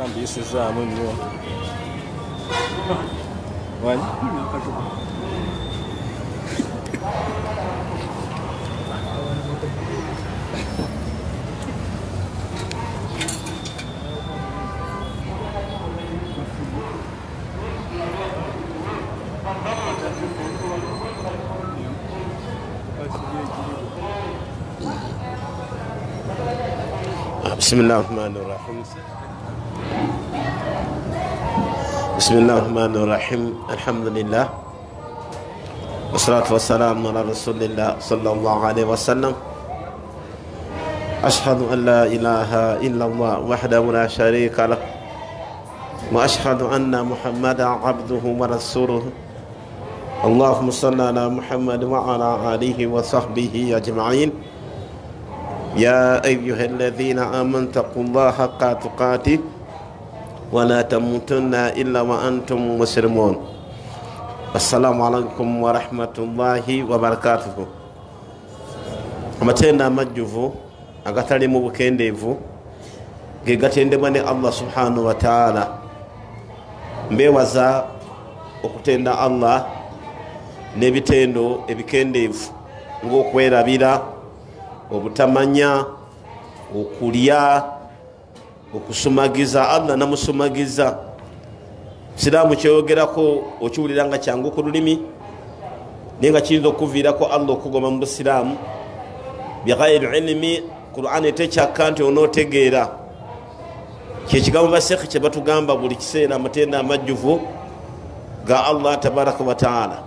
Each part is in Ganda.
Ambiyisizaamu nnyo. Wani? بسم الله الرحمن الرحيم. بسم الله الرحمن الرحيم. الحمد لله والصلاة والسلام على رسول الله صلى الله عليه وسلم. أشهد أن لا إله إلا الله وحده لا شريك له وأشهد أن محمدا عبده ورسوله. اللهم صل على محمد وعلى آله وصحبه أجمعين. يا أيها الذين آمنوا اتقوا الله حق تقاته ولا تموتن إلا وأنتم مسلمون. السلام عليكم ورحمة الله وبركاته. amatenda amajjuvu agatali mu bukendeevu ge gatendebwa ne Allah subhanahu wa ta'ala. Mbeewaza okutenda Allah n'ebitendo ebikendeevu ng'okwerabira, obutamanya, okulya, okusumagiza Allah namusumagiza. Siraamu kyogerako okiwulira nga kyangu ku lulimi naye nga kiyinza okuviirako Allah okugoma mu busiraamu bighayri ilmi. Qur'an etekyakka nti onootegeera. Kyekigambo basekhe kye batugamba buli kiseera amatenda amajjuvu ga Allah tabaraka wa ta'ala.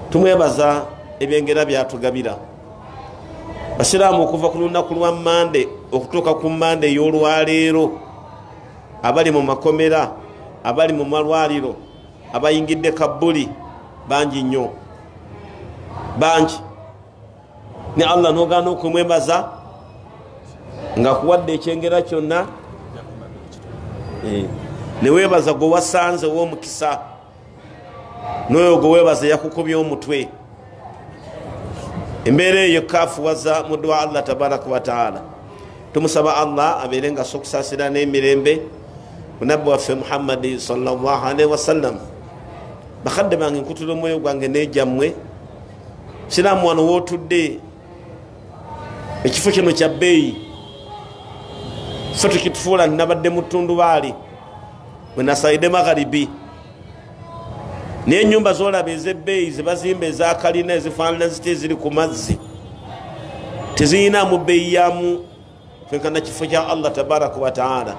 Tumwebaza ebyengera byatugabira. Basiraamu okuva ku lunaku lwa Mande okutuuka ku Mande ey'olwaleero, abali mu makomera, abali mu malwaliro, abayingidde Kabuli bangi nnyo, bangi. Ne Allah n'ogaana okumwebaza nga kuwadde ekyengera kyonna, ne weebaza gwe wasanze ow'omukisa, n'oyo gwe weebaza yakukubye omutwe. Embeera eyo kafuwaza mu dua Allah tabaraka wa ta'ala. Tumusaba Allah abeere nga sokusaasira n'emirembe ku nabbi waffe Muhammadi sallallahu alaihi wasallam. Bakadde bange nkutula omwoyo gwange n'ejammwe. Siraamu wano wootudde ekifo kino kya bbeeyi, so tukitufuula nti nabadde mu ttundubaali bwe nasaide magharibi. Naye ennyumba z'olaba ez'ebbeeyi ze bazimba eza kalina ezifaanana ziti eziri ku mazzi teziyinaamu bbeeyi yamu kwenkana kifo kya Allah tabaraka wa ta'ala.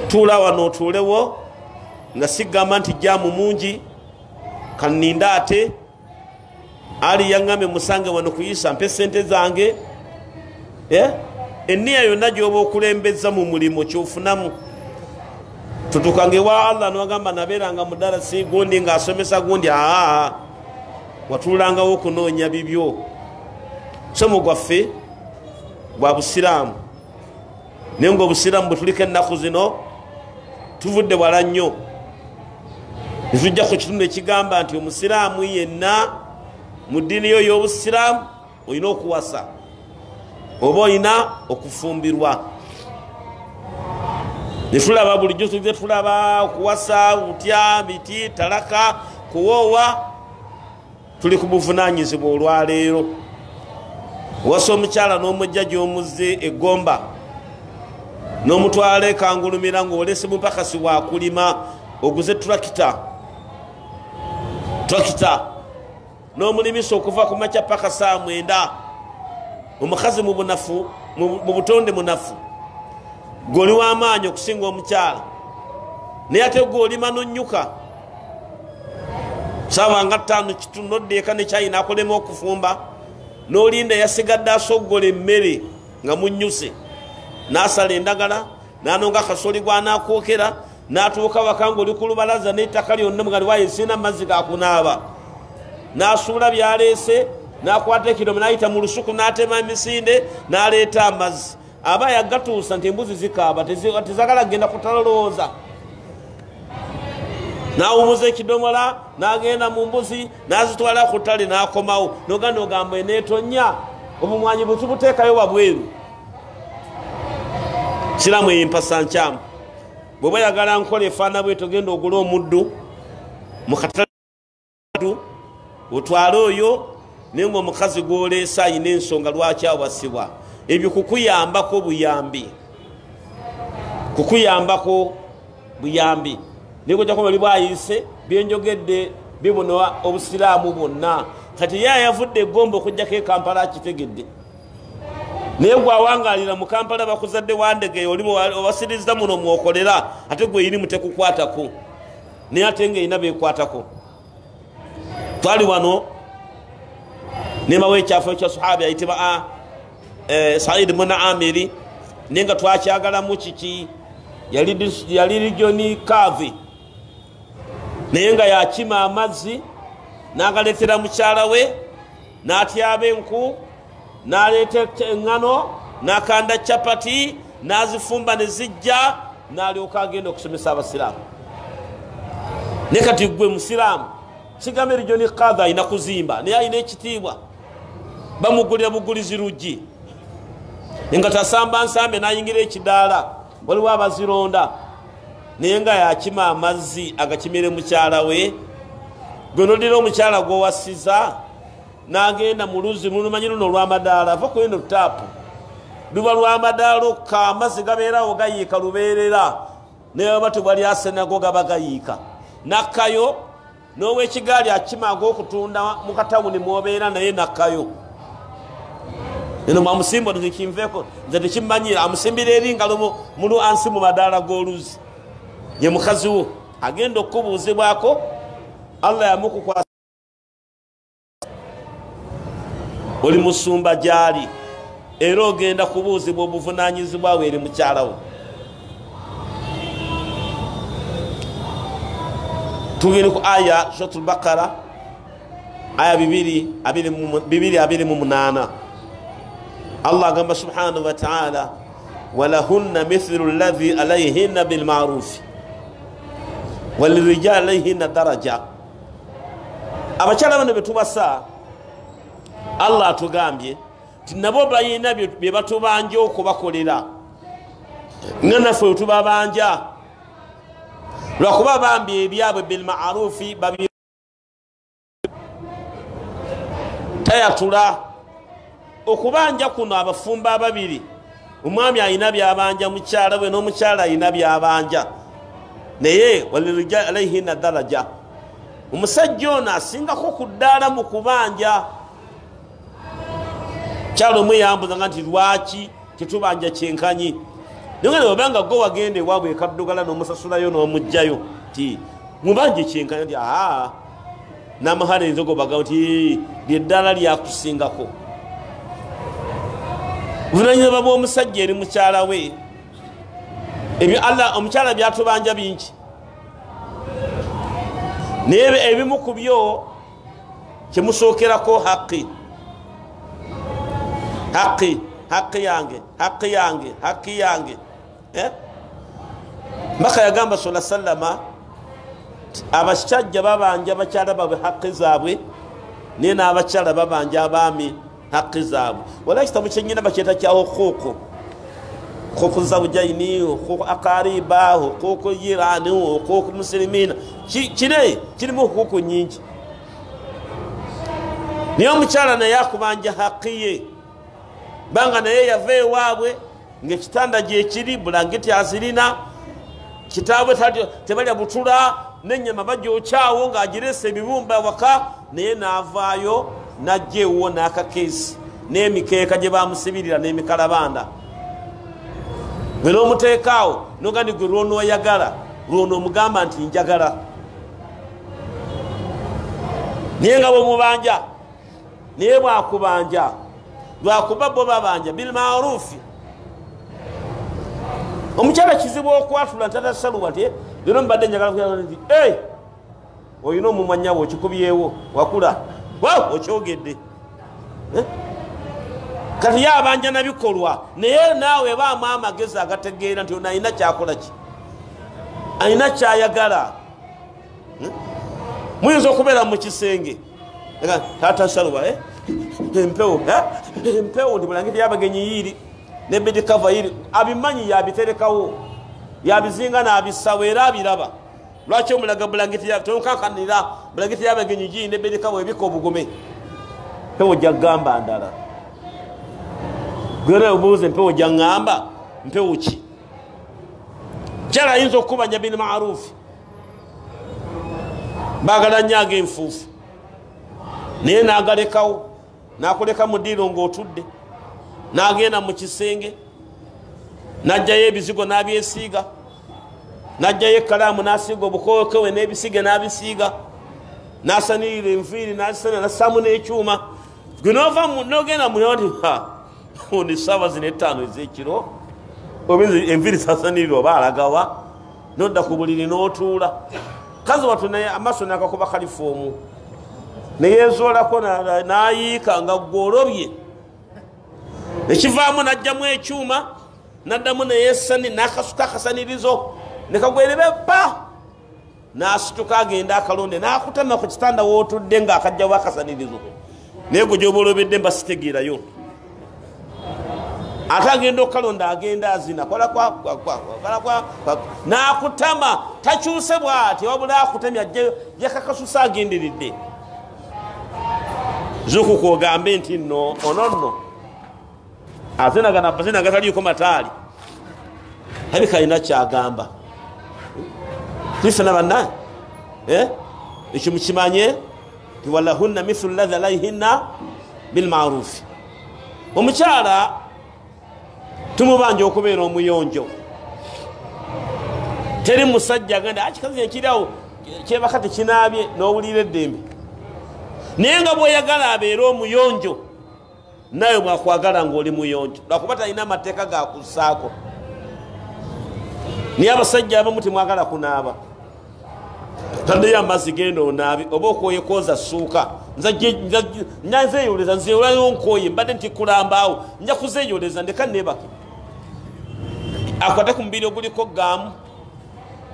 Tuula wano otuulewo nga sigamba nti jaamu mungi kanninda ate ali yaŋŋambe musange wano kuyisa mpe sente zange. Enniya yonna gy'oba okulembeza mu mulimu kyofunamu. Tutukange wa Allah nwagamba nabeeranga mudarasi gundi ng'asomesa gundi, watuulangawo okunoonya bibyo. Somo gwaffe gwa busiraamu, naye ng'obusiraamu bwe tuliko ennaku zino tuvudde wala nnyo. Ne tujja ku kitundu ekigamba nti omusiraamu yenna mu ddiini yo y'obusiraamu olina okuwasa oba olina okufumbirwa. Ne tulaba bulijjo tuze tulaba okuwasa, butya, biti, talaka, kuwoowa. Tuli ku buvunaanyizibwa olwaleero. Wasa omukyala n'omujja gy'omuzze eggomba n'omutwala ekangulumira ng'olese mupakasi wa kulima oguze turakita n'omulimisa okuva ku makya paka saa 9. Omukazi mu bunafu, mu butonde munafu, goli w'amaanyi okusinga omukyala, naye ate gw'olima n'onnyuka saawa nga 5 kitundu n'oddeeka ne kyayi n'akolema okufumba, n'olinda yasigadde asoggola emmere nga munnyuse, n'asala endagala, n'anonga akasoli gw'anaakwokera, n'atuuka waka ng'oli ku lubalaza n'ettaka lyonna mugali waayo sirina mazzi gakunaaba, n'asuula byaleese, n'akwata ekidomo n'ayita mu lusuku n'atema emisinde n'aleeta amazzi. Aba yagatuusa nti embuzi zikaaba tezagala kugenda kutalolooza, n'awumuza ekidomola n'agenda mu mbuzi n'azitwala ku ttale n'akomawo. N'oganda ogamba eneetonya obumwanyi bwe tubuteekayo wabweru. siramu empasa nkyamu bw'oba yagala nkola efaana bwe togenda ogula omuddu mu katatu otwale oyo naye nga omukazi gwoleesa ayina ensonga lwaki awasibwa ebyo kukuyambako buyambi kukuyambako buyambi nigojako bali bwayise byenjogedde bibona obusiraamu bwonna kati ye yavudde egomba okugjako ekampala akitegedde naye gwawangalira mu kampala bakuzadde wandege olimu obasiriza muno mwokolera ate gwe irimu tekukwatako naye ate nga erina bekwatako twali wano nembawo ekyafo ekya sahabi ayitibwa Said ibn Amiri naye nga twakyagalamu kiki yali regioni kavi naye nga yakima amazzi n'agaleetera mukyala we n'atyaba enku n'aleeta eŋŋano n'akanda capati n'azifumba ne zijja n'alyoka agenda okusomesa abasiraamu naye kati gwe musiraamu kigambo regioni kavi ayina kuzimba naye ayina ekitiibwa bamugulira bugulizi luggi nga tasamba nsambe n'ayingira ekidaala waliwo abazironda naye nga yakima amazzi agakimire mukyala we gwe nodira omukyala gwowasiza n'agenda mu luzzi lumanyi luno olw'amadaala ava ku eno taapu luba lw'amadaala okka amazzi gabeerawo gayiika lubeerera naye oba tebwali asenago gaba gayiika nakkayo n'owekigaali akima ag'okutunda mu katawuni mwobeera naye nakkayo eno mwamusimba nzikinveeko nze tekimanyira amusimbira eringalo mulu ansi mu madaala g'oluzzi ye mukazi wo agenda okubuuzibwako Allah yamukukwasa oli musumba gyali era ogenda kubuuzibwa obuvunaanyizibwa bwe eri mukyala wo tugende ku aya suratul Baqara aya 2:28 Allah agamba subhanahu wa ta'ala walahunna mithlu alladhi alayhinna bilma'ruf walirijali alayhinna daraja abakyala bano betubasa Allah atugambye ti nabo bayina bye batubanja okubakolera nga naffe wetubabanja lwakuba bambye ebyabwe bilma'rufi tayatula okubanja kuno abafumba ababiri omwami ayina byabanja mukyala we n'omukyala ayina byabanja naye walirijali alayhinna daraja omusajja ono asingako ku ddaala mu kubanja kyalo omwe yambuza nga nti lwaki tetubanja kyenkanyi naye nga nebabanga gwe wagenda ewaabwe ekaddugala n'omusasulayo n'omugjayo ti mubanje kyenkanyi nti aa n'amahana enzogo bagamba nti lyeddaala lyakusingako obuvunanyizibwa bw'omusajja eri mukyala we ebyo Allah omukyala byatubanja bingi naye ebimu ku byo kyemusookerako haqi yange mbaka yagamba sala sallama abasajja babanja bakyala babwe haqi zaabwe naye n'abakyala babanja abaami haqi zaabwe wala ekitabu kyenyina bakyeta kya huquuqu zawjaini huquuqu aqariba huquuqu jirani huquuqu muslimina kirimu huquuqu nyingi naye omukyala naye akubanja haqi ye banga naye yava ewaabwe ngaekitanda gyekiri bulangiti azirina kitaabwe tebalya butula n'ennyama bagyokyawo ng'agiresa ebibumba waka naye n'avaayo n'ajja ewuwo n'akakeesi n'emikeeka gye bamusibirira n'emikalabanda bwe n'omuteekaawo nogandi gwe lwonooyagala lwono omugamba nti njagala naye nga bwemubanja naye bwakubanja lwakuba bo babanja bilmarufi omukyala kizibu okwatula ntatasaluwa ti lero mbadde njagala nti oyina omumwa nyawo okikubyewo wakula okyogedde kati ye abanja nabikolwa naye naawe baamu amagezi agategeera nti ono alina kyakola ki alina kyayagala muyinza okubeera mu kisenge tatasaluwa empewo nti bulangiti yabagenyi yiri ne bedi cover iri abimanyi yabiterekawo yabizinga n'abisawo era abiraba lwaki omulaga bulangiti ya tonkankanira bulangiti y'abagenyi gi ne bedi cover ebika obugume mpewo jagamba ndala gwera obuuze mpewo jangamba mpewo ki kyala ayinza okukubanya bil maarufi bagala nyaga enfuufu naye nagalekawo nakuleka mu ddiiro ng'otudde nagenda mu kisenge najjayo ebizigo nabyesiiga najjayo ekkalaamu nasiiga obukowekewe n'ebisige nabisiiga nasanirira enviiri nazisana nassaamu n'ekyuma gwe nova nogenda muti oni saawa zino 5 ez'ekiro enviiri zasanirira oba alagawa nodda ku buliri n'otuula kazi watu naye amaaso nakakuba kalifoomu neyezoolako nayiika nga gwolobye ekivaamu najjamu ekyuma naddamu neyesani nakasuka akasanirizo nekagwerebe pa nasituka agenda akalonde nakutama ku kitanda wootudde nga akajjawo akasanirizo naye gwe gyoba olobedde mbasitegeerayo ate agenda okukalonda agenda azina nakutama takyuse bwati wabula akutamya jakakasusa agenderedde zukuku ogambe nti nno ononno azina gataliiko mataali abika alina kyagamba tifena banna ekyo mukimanye ti walahunna mithlu ladhi alayhinna bilmarufi omukyala tumubanja okubeera omuyonjo teri musajja agenda akikazi ekirawo kyebaka tekinaabye n'owulira eddembe naye nga bweyagala abeere omuyonjo naye mwakwagala ngaoli muyonjo lwakuba talina amateeka gakusaako naye abasajja abamu temwagala kunaaba taddeyo amazzi genda onaabi oba okwoyekooza ssuuka nzeeyoleza nzeolayo nkooye mbadde ntikulambaawo nja kuzeeyoleza ndeka nebake akwate ku mubiri oguliko gaamu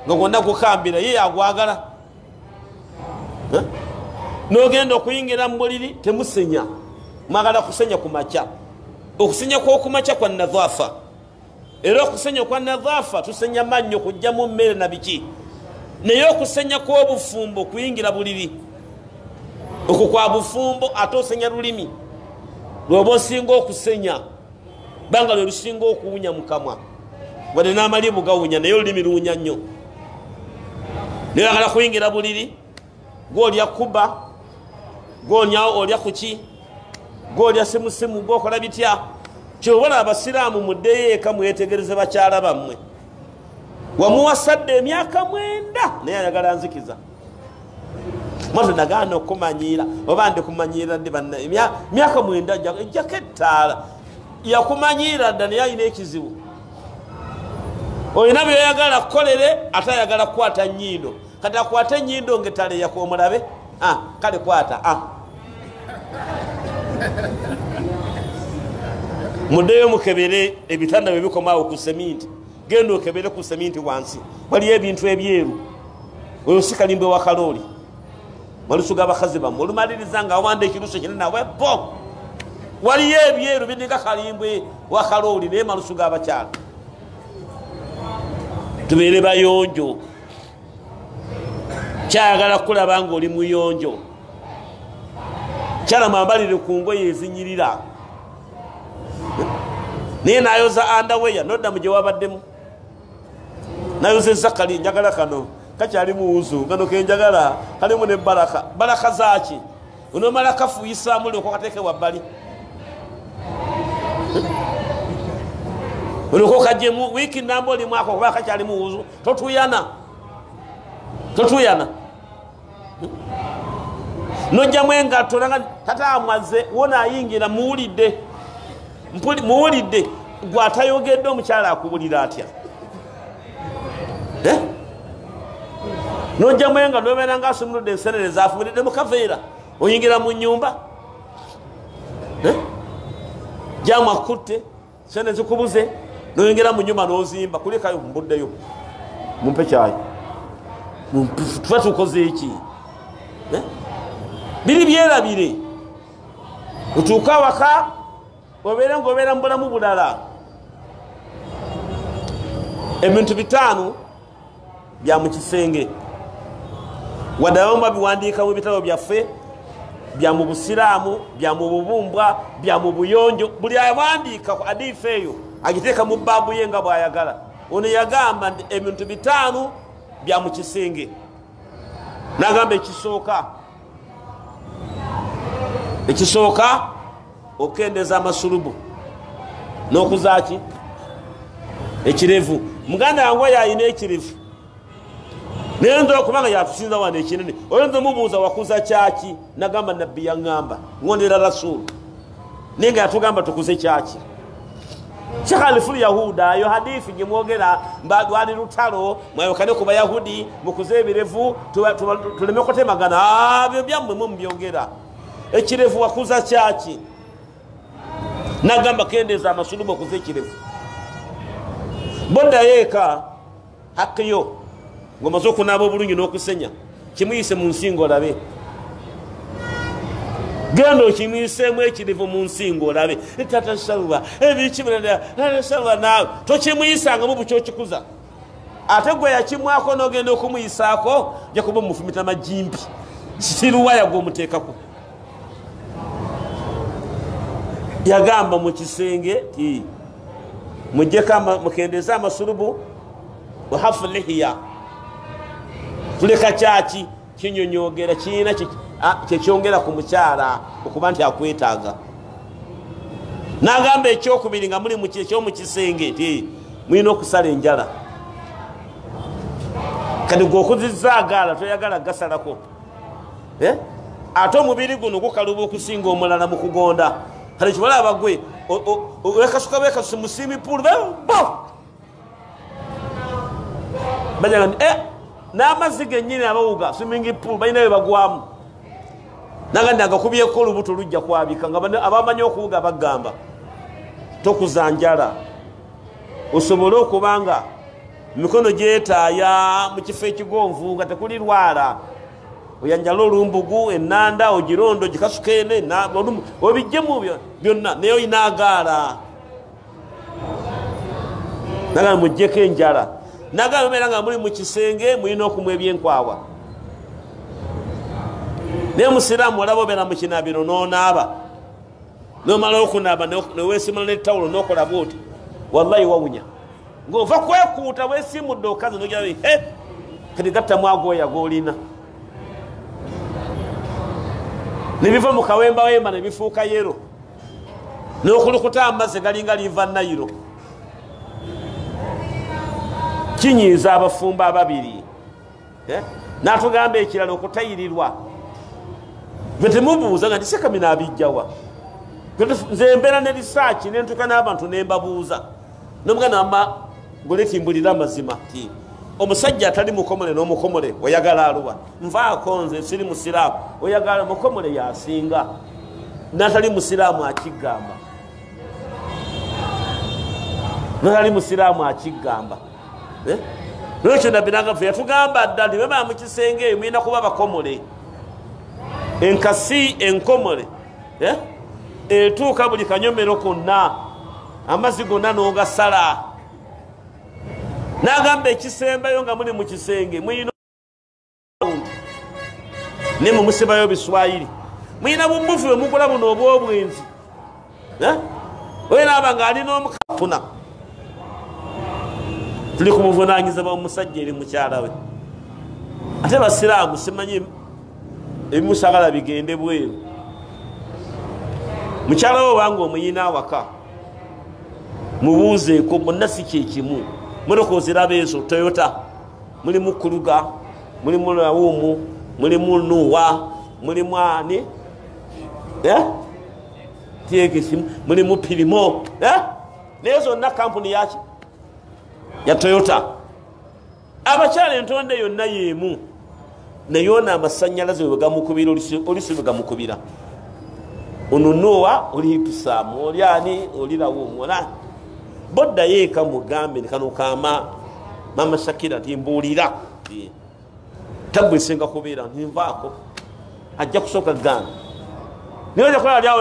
nga gwonna gukambira ye agwagala nogenda okuyingira mu buliri temusenya mwagala kusenya ku makya okusenya kwokumakya kwa nadhaafa era okusenya kwa nadhaafa tusenya mannyo kujjamu mmere na biki naye okusenya kw'obufumbo kuyingira buliri okwo kwa bufumbo ate osenya lulimi lwoba osinga okusenya banga lwe lusinga okuwunya mukamwa wadde n'amalibu gawunya naye olulimi luwunya nnyo naye agala kuyingira buliri gwolya kuba gwonyawo olya kuki gwolya simusimu gwokola bitya kyobona abasiraamu muddeyo eka mwetegereze bakyala bammwe wamuwasadde emyaka 9 naye ayagala nzikiza mwate nagaana okumanyiira oba ndikumanyira ddi banna emyaka 9 ejjako ettaala yakumanyiira dda naye alina ekizibu olina byoyagala kukolere ate ayagala kukwata nnyindo kati akwate ennyindo ngetaleyaku omulabe kale kwata muddeyo mukebere ebitanda bye bikomaawo ku seminti genda okebere ku seminti wansi waliyo ebintu ebyeru oyo si kalimbwe wa kalooli malusu g'abakazi bammwe olumaliriza nga awanda ekiruso kinene nawe bo waliyo ebyeru biringa kalimbwe wa kalooli naye malusu g'abakyala tubeere bayonjo kyayagala kulaba nga oli muyonjo kyala mwambalire ku ngoye ezinyirira naye nayoza andaweya nodda mu gye wabaddemu nayoza ezakali njagala kano kakyalimu wuzu kano kenjagala kalimu ne baraka zaki onomala kafuyisaamu lyoko kateeke wabbali oloko kajjemu wiiki namba oli mwaka okuba kakyalimu wuzu totuyana nojjamu engatto nanga tata amwaze wona ayingira muwulidde gwatayogedde omukyala akubulira atya nojjamu enga nobeera nga asumuludde ensenere zafumiridde mukaveera oyingira mu nyumba jamu akutte sene zikubuze noyingira mu nyumba nozimba kulekayo mbuddeyo mumpe kyayi tuba tukoze eki biri byerabire otuuka waka obeera ngaobeera mu bulamu bulala ebintu bitano bya mu kisenge wadayomba biwandika mu bitabo byaffe bya mu busiraamu bya mu bubumbwa bya mu buyonjo buli awandika ku hadithi eyo agiteeka mu baabu ye nga bw'ayagala ono yagamba nti ebintu bitano bya mu kisenge nagamba ekisooka okendeza amasulubu n'okuzaki ekirevu muganda yange yayina ekirevu naye nza okubanga yatusinza wano ekinene oyo nze mubuuza wakuza kyaki nagamba nabbi yaŋŋamba ngondera rasulu naye nga yatugamba tukuze kyaki kikhalifulu yahuda yo hadithi gyemwogera lwali lutalo mwayokane ku bayahudi mukuze ebirevu tuleme kutemagana byo byammwe mubyogera ekirevu wakuza kyaki nagamba kendeza amasulubu okuza ekirevu boddayo eka hakiyo ngomaze okunaaba obulungi n'okusenya kimuyise mu nsingo olabe genda okimuyisemu ekirivu mu nsingo olabe tata salwa ebikisalwa naawe tokimuyisanga bukyokikuza ate gwe yakimwako n'ogenda okumuyisaako jakuba omufumita majimbi siruwaya gw'omuteekako yagamba mu kisenge ti mujjeko mukendeze amasulubu wahafu lihiya tuleka kyaki kinyonyogera kiina kyekyongera ku mukyala okuba nti akwetaaga nagamba ekyokubiri nga muli ekyomukisenge ti mulina okusala enjala kati gwe okuzizaagaala toyagala gasalako ate omubiri guno gukaluba okusinga omulala mu kugonda kale kibalaba gwe wekasuka bekasusi mu simipuulu bajaga nti n'amazzi gennyini abawuga swimming pool balina bwe bagwamu nagandi agakubyeko olubuto lujja kwabika nga abamanyi okuwuga bagamba tokuzanjala osobole okubanga mikono gyetaaya mu kifo ekigonvu nga tekuli lwala oyanjala olumbugu enanda ogirondo gikasukene obijjemu byonna naye oyinaagaala nagamba mujjeko enjala nagamba mbeera nga muli mu kisenge mulina okumwa ebyenkwawa naye musiraamu olaba obeera mu kinabiro n'onaaba nomala okunaaba neweesimula netawulo nokola bwoti wallahi wawunya ng'ova kwekuuta weesimudde okazi nogirabe kati gattamu agooya goolina nebiva mu kawembawemba nebifuuka yero n'okulukuta amazzi galinga liva nayiro kinyiiza abafumba ababiri n'atugamba ekirala okutayirirwa gwe temubuuza nga ndisekamina abijjawa nze mbeera ne risaaki nentuka n'abantu nembabuuza nomugana goletimbulira amazima ti omusajja atali mukomole n'omukomole oyagala aluwa nvaako nze siri musiraamu oyagala mukomole yasinga natali musiraamu akigamba nolwekyo nabbi nagaffe yatugamba dda nti bemala mu kisenge eyo mulina kuba bakomole enkasi enkomole etuuka buli kanyomero konna amazzi gonna n'ogasala nagamba ekisembayo nga muli mu kisenge mulina ne mumusibayo biswayiri mulina bumufu bwe mugula buno obwobwenzi oyinaaba nga alina omukafuna tuli kumuvunanyizibwa omusajja eri mukyala we ate basiraamu simanyi ebimusagala bigende bweru mukyala we obanga omuyina awaka mubuuzeeko bonna si kyekimu muloko ziraba ezo toyota mulimu kuluga mulimu lawumu mulimu nuwa mulimu ani tiegesimu mulimu pirimo naye zonna kampuni yaki ya toyota abakyala entonde yonna yemu naye ono amasanyalaze wegamukubira olisi wegamukubira onunuwa oli hipisamu oli ani oli lawumu boddayo eka mugambe kano kama mama Shakira timbuulira tagwesenga kubeera ntinvaako ajja kusooka gana niwe jakola lyawo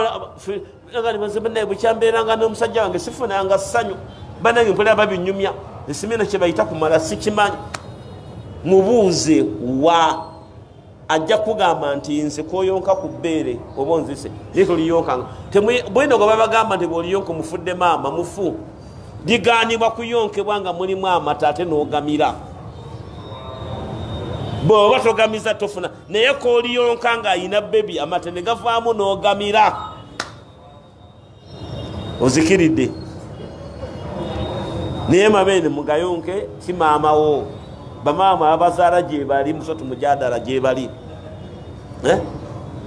bwekyambeeranga n'omusajja wange sifunanga ssanyu banange mpulira babinyumya esimena kyebayita kumala sikimanyi mubuuze wa ajja kugamba nti nze koyonka ku bbeere oba nzise litoliyonkanga bwino nga babagamba nti bwoliyonka omufudde maama mufu liganibwa kuyonkebwa nga mulimu amata ate nogamira bwoba togamiza tofuna naye koliyonka nga ayina bebi amata negavaamu nogamira ozikiridde naye mabeene mugayonke si maamawo bamaama abazaala gyebali musotu mujadala gyebali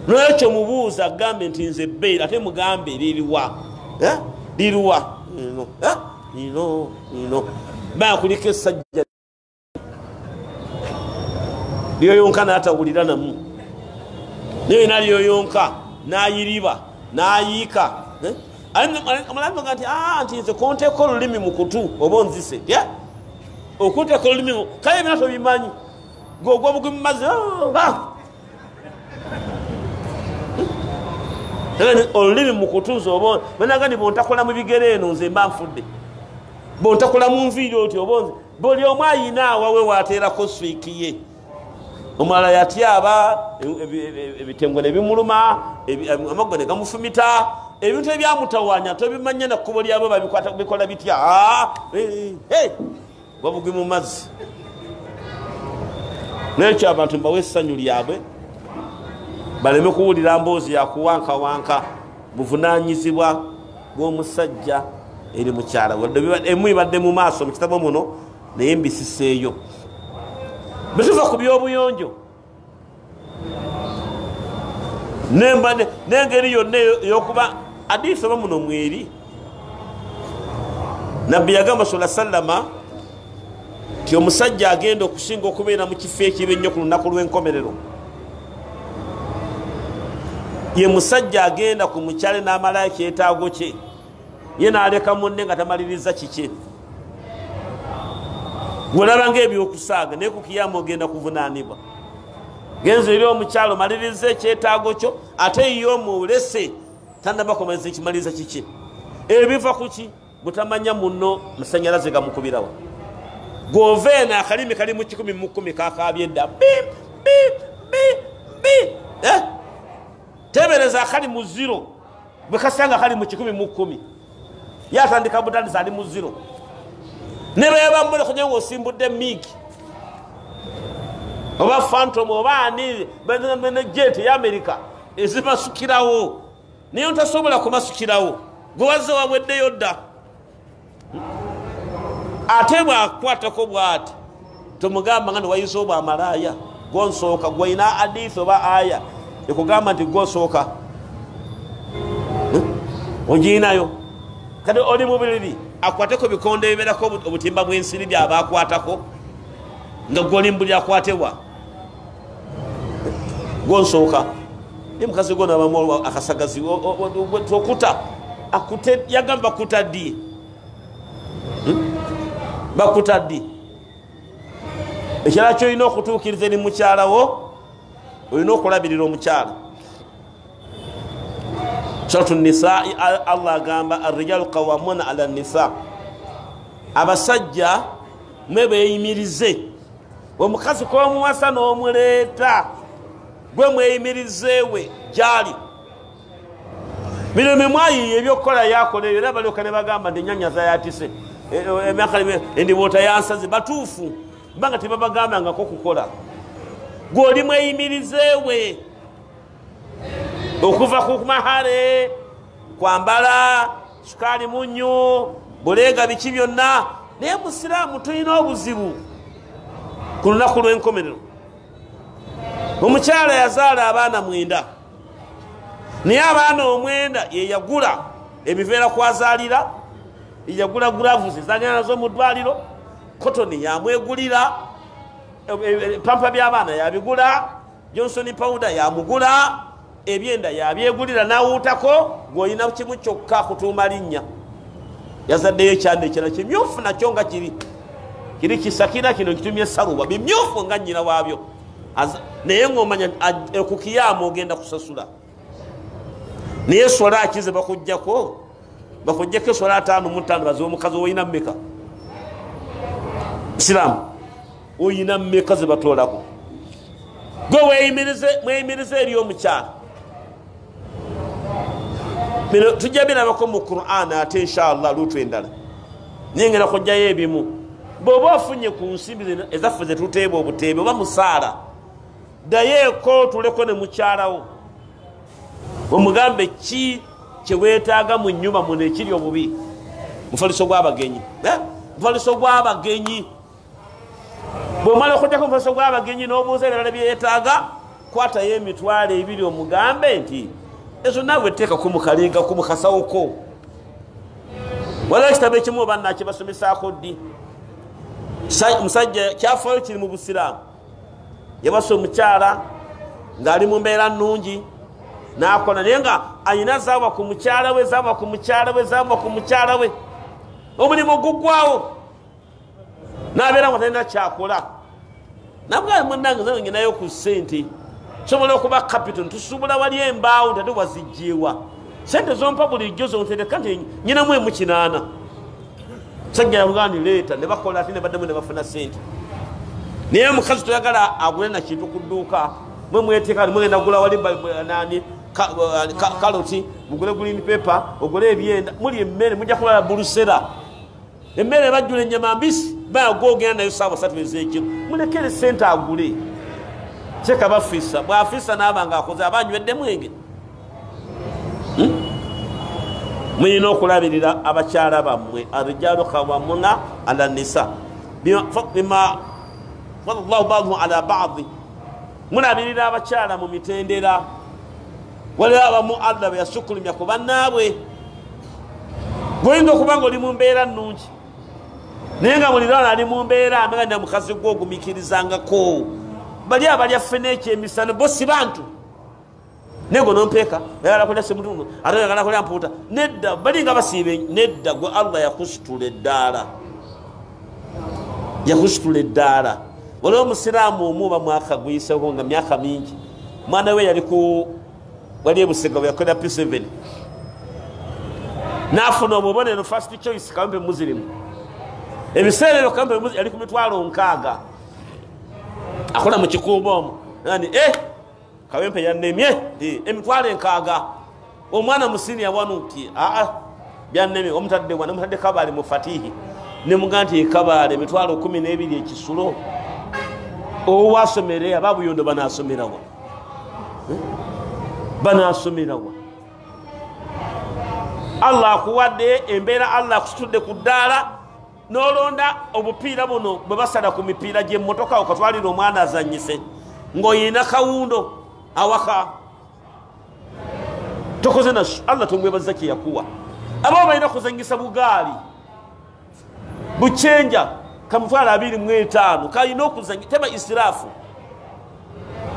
nekyo mubuuza agambe nti nze bbeera ate mugambe liriwa liriwa ino bakuliko essajja lyoyonka natawulira namu naye nalyoyonka nayiriba nayiika amulaga nti nze konteeko olulimi mukutu oba onzise okuteeka olulimi kale ebina tobimanyi gogwa bugwi mumazi olulimi mukutuza oba banaga ni bontakola mu bigere eno nze mba nfudde bontakola mu nviiri oti oba buli omu ayina awawe wateerako swiiki ye omulala yatyaba ebitengwe ne bimuluma amaggo ne gamufumita ebintu ebyamutawanya tobimanya nakkubo lyabo babikwata bikola bitya wabugwi mu mazzi nekyo abantu mbawe essanyu lyabwe baleme kuwulira mboozi yakuwankawanka buvunanyizibwa bw'omusajja eri mukyala emu ibadde mu maaso mu kitabo muno naye mbisiseeyo bituva ku byobuyonjo n'engeri yonna eyokuba adiisi oba muno mweri nabbi yagamba sala sallama ti omusajja agenda okusinga okubeera mu kifo ekibi ennyo ku lunaku lw'enkomerero ye musajja agenda ku mukyale n'amalayo kyetaago kye ye n'aleka munne nga tamaliriza kikye gwolaba ngaebyokusaaga naye ku kiyama ogenda kuvunaanibwa genza eri omukyalo maliriza ekyetaago kyo ate ye omuulese tannabakomaliza ekimaliriza kikye ebiva kuki butamanya muno masanyalaze gamukubirawa govene akalimi kali mu 10 kakabye edda tebereza akali mu 0 bwekasanga kali mu 10 yatandika butandisa ali mu 0 nebeyabambule kunya ngo osimbudde migi oba phantom oba ani bene jet ya America ezibasukirawo niyo ntasobola kumasukirawo gwaze wabweddeyo dda ate bwakwatako bwati tomugamba nga niwayiza obwa malaya gonsooka gwina hadisi oba aya ekugamba nti gosooka oginayo kati oli mubiriri akwateko bikonde ebiberako obutimba bw'ensiri byaba akwatako nga golimbuli akwatebwa gonsooka ne mukazi gona bamu akasagazi okuta akute yagamba kutaddi bakutaddi ekirala kyolina okutuukiriza eri mukyalawo olina okulabirira omukyala suratu nisai Allah agamba arrijalu qawamuna ala nisa abasajja mwe beeyimirize omukazi komuwasa n'omuleeta gwe mweyimirizeewe gyali bino mimwayiye ebyokukola yakola eyo era balyoka ne bagamba nti enyanyaza yatise emyaka endiboota yansaze batuufu mbanga tebabagambangako kukola gwoli mweyimirizeewe okuva ku mahale kwambala sukaali munyu buleega biki byonna naye musiraamu tulina obuzibu ku lunaku lw'enkomerero omukyala yazaala abaana 9 naye abaana 9 yeyagula ebiveera kwazaalira yagula gulavuzi zagenda nazo mu ddwaliro kotoni yamwegulira pampa by'abaana yabigula Johnson powder yamugula ebyenda yabyegulira nawuutako gw'olina kimu kyokka kutuuma linnya yazaddeyo ekyanda ekirala kimyufu nakyo nga kiri kisakira kino kitumye saluba bimyufu nga nnyina waabyo naye ng'omanya ku kiyama ogenda kusasula naye sola akize bakuggyako essola 5 mu 5 baziwa omukazi olina mmeka Silamu oyina mmeka ze batoolako gwe mweyimirize eri omukyala bino tujja birabako mu Qur'an ate inshallah lutu endala nyengera kujjayo ebimu bw'oba ofunye ku nsimbi ezaffe ze tuteeba obuteebe oba musaala ddayo tuleko ne mukyalawo omugambe ki kyeweetaaga mu nnyumba muno ekiri obubi mufaliso gw'abagenyi mufaliso gw'abagenyi bw'omala okujjako mufaliso gw'abagenyi n'obuuza ebirala byeyeetaaga kwatayo emitwalo ebiri omugambe nti ezo naawe etteeka kumukalinga kumukasawoko waliwo ekitabo ekimu oba nakibasomesaako ddi omusajja kyafaayo kiri mu busiraamu yabasa omukyala ng'ali mu mbeera nnungi n'akola naye nga ayina zaabwa ku mukyala we zaabwa ku mukyala we zaabwa ku mukyala we omulimu guggwawo n'abeera nga talina kyakola nabwali munnange naye nginayo ku ssente sobola okuba capital tusubula wali embaawo ntate wazijjeewa sente zompa bulijjo zontereka nti nyinamu emu 8 sajja yabugani leeta ne bakola ati ne baddamu ne bafuna sente naye omukazi toyagala agule na kintu ku dduuka mwe mweteeka mugenda gula wali nani kaloti mugule green paper ogule ebyenda muli emmere mujja kulala bulusera emmere bajjula ennyama mbisi bagogenda nayo saawa 3 ez'ekiro mulekere sente agule kyeka bafisa bwafisa n'abanga akoze abanywedde mwenge muyina okulabirira abakyala bammwe arijalu qawwamuna ala nisa bima wallahu ba'dhum ala ba'd mulabirira abakyala mu mitendera waliwo abamu Allah beyasukulumya ku bannaabwe goyinza okuba nga oli mu mbeera nnungi naye nga muliraana ali mu mbeera amenga nina mukazi gwe ogumikirizangako bali abalya ffene ekyemisano bo si bantu nego nompeeka ayagala kulya semutundu ate ayagala kulya mpuuta nedda bali nga basiibe nedda gwe Allah yakusitula eddaala yakusitula eddaala waliwo omusiraamu omu oba mwaka guyiseeko nga myaka mingi mwana we yali wali ebusega bwe yakolera P7 n'afuna obubonero first choice kawempe muslim ebiseera ebyo kawempe muslim yali ku mitwalo 6 akola mu kikuubo omwo yani kawempe yannemye emitwalo 6 omwana musini yawanuuti byannemye omutadde wana omutadde kabaale mu Fatihi ne muga nti kabaale emitwalo 12 ekisulo owasomere ababuyondo banasomerawa banasomerawa Allah akuwadde embeera Allah akusitudde ku ddaala n'olonda obupiira buno bwe basala ku mipiira gy'emmotoka okatwalira omwana azannyise ng'oyina kawundo awaka tokoze nasu Allah tomwebaza kye yakuwa abo balina kuzannyisa bugaali bucyenja kamutwala 25 kalina okuzannyisa teba israfu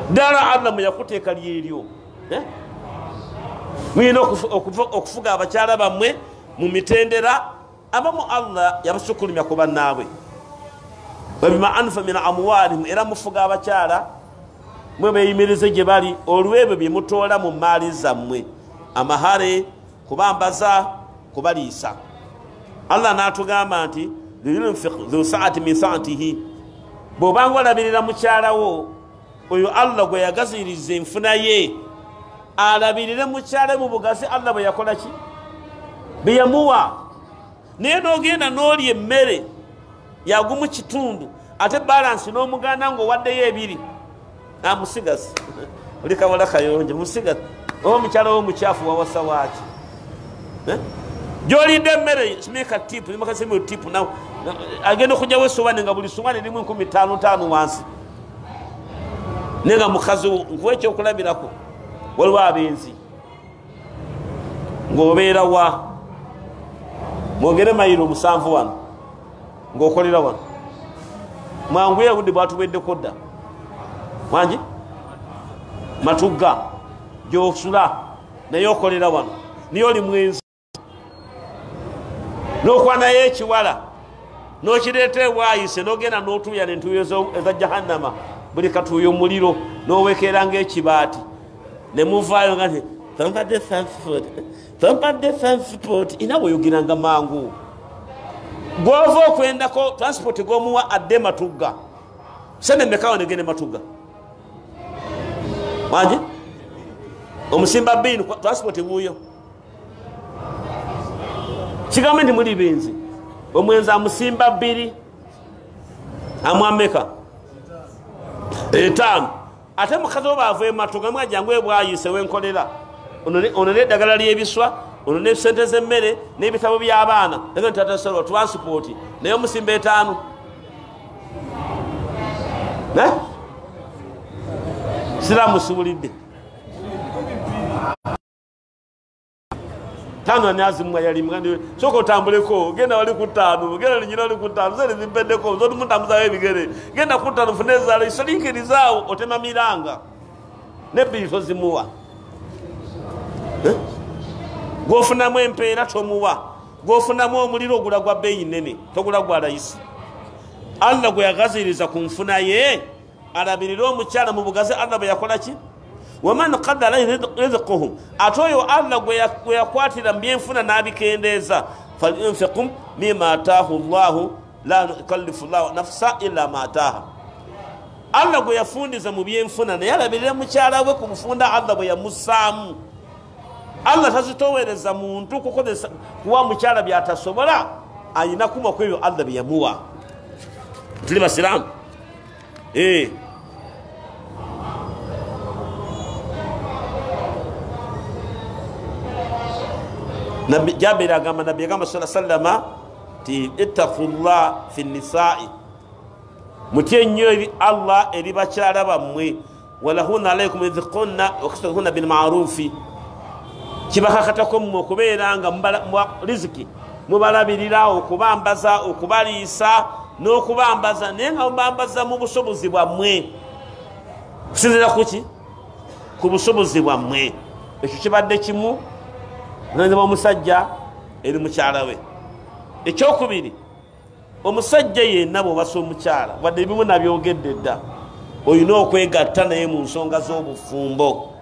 ddala Allah mwe yakuteeka lyeryo mwina okufuga abakyala bammwe mu mitendera abamu Allah yabasukulumya ku bannaabwe wabima anfa min amwalihim era mufuga abakyala mwe beyimirize gye bali olwebyo bye mutoola mu maali zammwe amahare kubambaza kubaliisa Allah n'atugamba nti liyunfiq dhu sa'ati min sa'atihi bw'obanga olabirira mukyalawo oyo Allah gwe yagaziriza enfuna ye alabirire mukyala mu bugazi Allah bwe yakola ki bye yamuwa naye n'ogenda n'olya emmere yagumu kitundu ate balansi n'omuganda ng'owaddeyo 2 amusigazi oli kawola kayonje musigazi oba omukyala w'omukyafu wawasa waaki gy'olidde emmere simeka tipu nimakasimiyo tipu agenda okujjawo essowaani nga buli ssowaani erimu 15 wansi naye nga mukazi nkuwa ekyokulabirako waliwo abenzi ng'obeera wa mwogere mayiro 7 wano ng'okolera wano mwangu yabudde bwatuweddeko dda mwangi matugga gy'osula naye okolera wano niye oli mwenzi n'okwanayo ekiwala n'okireeta ewaayise n'ogenda n'otuuya n'entuuyo eza jahannama buli katuuyo muliro n'owekeera ng'ekibaati ne muvaayo nga nti tompadde transport ina bweyogiranga mangu gwova okwendako transport gomuwa adde Matugga sene mekawo negende Matugga manje omusimba bbiri transport buuyo kigambe ndi muli benzi omwenzi amusimba bbiri amwameka etaano ate mukazi oba avuye Matugga mwajangu ebwayise wenkolera ono n'eddagala ly'ebiswa ono ne sente z'emmere n'ebitabo by'abaana naye ntatasala transport naye omusimba etaano siramusubulidde tano anazimwa yali mgandi soko otambuleko genda wali ku ttaano genda linyina wali ku ttaano zere zimpeddeko zoti mutambuzayo ebigere genda ku ttaano funezala isolinkirizawo otema miranga nebbiri tozimuwa gwofunamu empeera tomuwa gwofunamu omuliro ogula gwa bbeeyi nnene togula gwa layisi Allah gwe yagaziriza ku nfuna ye alabirira omukyala mu bugazi Allah bwe yakola ki waman qadara rizquhu ate oyo Allah gwe yakwatira mu byenfuna n'abikendeeza falyunfiqu mimma ataahu llahu la yukallifu llahu nafsa illa ma ataaha Allah gwe yafundiza mu byenfuna naye alabirira mukyala we ku bufunda Allah bwe yamussaamu Allah tazitowereza muntu kukozesa kuwa mukyala byatasobola ayina kuma ku ebyo Allah bye yamuwa tuli basiramu Nabi Jabir agamba Nabi agamba sallallahu alaihi wasallam ti ittaqullah fi nisai mutyenyo Allah eri bakyala bammwe walahunna alaykum idhqunna wakastahunna bil ma'rufi kibakakatako mu kubeeranga riziki mubalabirira okubambaza okubaliisa n'okubambaza naye nga mubambaza mu busobozi bwammwe kusinzira kuki ku busobozi bwammwe ekyo kibadde kimu nanyuma omusajja eri mukyala we ekyokubiri omusajja yenna bw'obasa omukyala wadde ebimu nabyogedde dda olina okwegatta naye mu nsonga z'obufumbo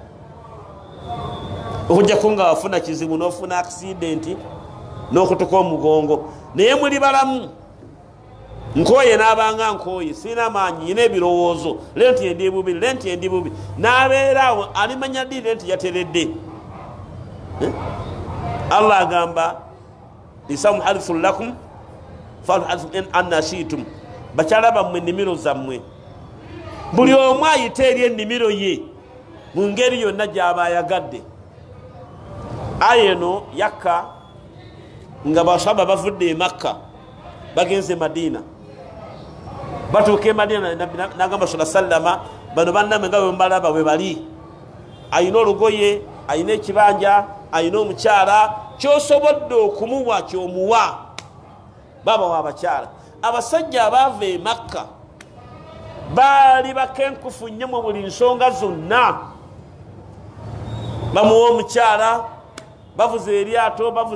okujjako nga wafuna kizibu n'ofuna accidenti n'okutuka omugongo naye muli balamu nkoye n'abanga nkoye sina maanyi nyina ebirowoozo lenti endi bubiri lenti endi bubiri n'abeeraawo alimanya ddi lenti yateredde Allah agamba lisamu harithun lakum falu harithun in anna shiitum bakyala bammwe ennimiro zammwe buli omu ayita eri ennimiro ye mu ngeri yonna gy'aba ayagadde aya eno yakka nga basahaba bavudde e Makka bagenze Madina batuuka e Madina nagamba sala sallama bano bannamwe nga bwe mubalaba bwe bali ayina olugoye ayina ekibanja ayina omukyala kyosobodde okumuwa kyomuwa baba w'abakyala abasajja abaava e Makka baali bakenkufu nnyo mu buli nsonga zonna bamuwa omukyala bavuza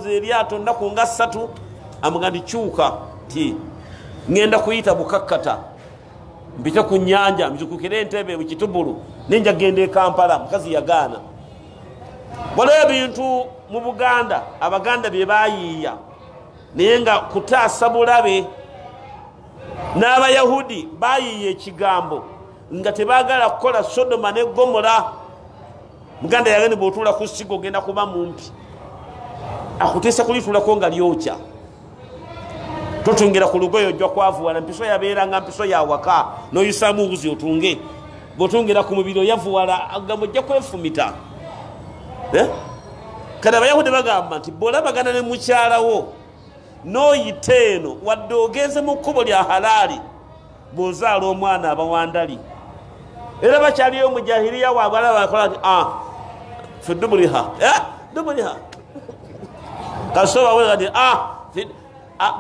eryato nnaku nga 3 amuga ndikyuka ti ngenda kuyita bukakkata mpite ku nnyanja mzukukire Entebbe mu Kitubulu ninja genda e Kampala mukazi yagaana waliwo ebintu mu Buganda Abaganda bye bayiiya naye nga kutaasa bulabe n'Abayahudi bayiiya ekigambo nga tebaagala kukola Sodoma ne Gomora Muganda yagani bw'otuula ku sigo ogenda kuba mumpi akuteesa kulituulako nga lyokya totungira ku lugoye ojja kwavuwala mpiso yabeeranga mpiso yawaka n'oyisaamu wuzi otunge bw'otungira ku mubiri oyavuwala agamba ojja kwefumita kale Abayahudi bagamba nti bw'olabagana ne mukyalawo n'oyita eno wadde ogenze mu kkubo lya halaali bw'ozaala omwana abawandali era bakyaliyo omujahiriya waabwe alabakola nti fe dubuliha dubuliha kasoba wega nti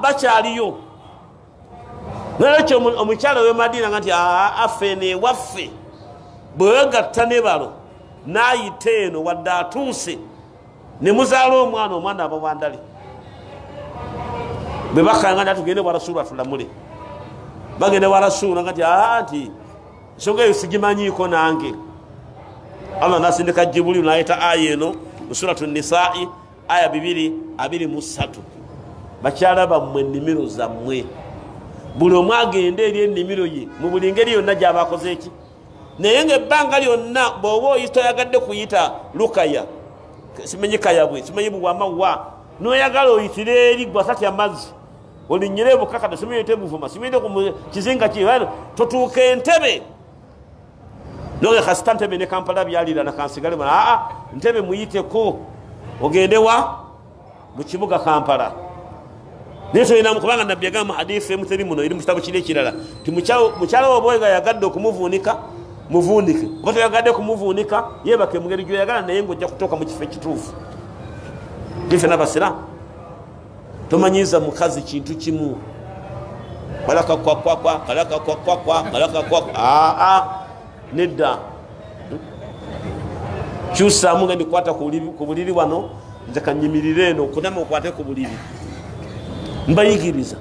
bakyaliyo nekyo omukyala we Madina nga nti affe newaffe bwewegatta ne balo n'ayita eno wadde atuuse ne muzaala omwana abawandali bwe bakanga nti tugende wa Rasulu atulamule bagende wa Rasulu nga nti nsonga eyo sigimanyiiko nange Allah nasindika Jibril n'ayita aya eno mu suratu Nisa'i aya 223 bakyala bammwe ennimiro zammwe buli omu agende eri ennimiro ye mu buli ngeri yonna gy'aba akoze eki naye ng'ebbanga lyonna bw'oba oyitoyagadde kuyita lukaya simanyi kayabwe simanyi buwamawa n'oyagala oyitire eri gwasatya amazzi olinyire bukakata simuyite buvuma simuyite ku kizinga ki totuuka entebe noge kasita ntebe ne Kampala byalira na kansigale bana ntebe muyiteko ogende wa mu kibuga Kampala naye tolina kubanga nabbi yagamba hadithi emuteri muno eri mu kitabo kiri ekirala ti mukyala wabwega yagadde okumuvuunika muvundike oba toyagadde kumuvuunika yebake mungeri gyoyagala naye ng'ojja kutuuka mu kifo ekituufu ife n'abasiraamu tomanyiza mukazi kintu kimu kalaka kwakwakwa kalaka kwakwakwa kalaka kwakwa nedda kyusaamu nga ndikwata ku buliri wano nze kanyimirire eno kunama okwate ku buliri mbayigiriza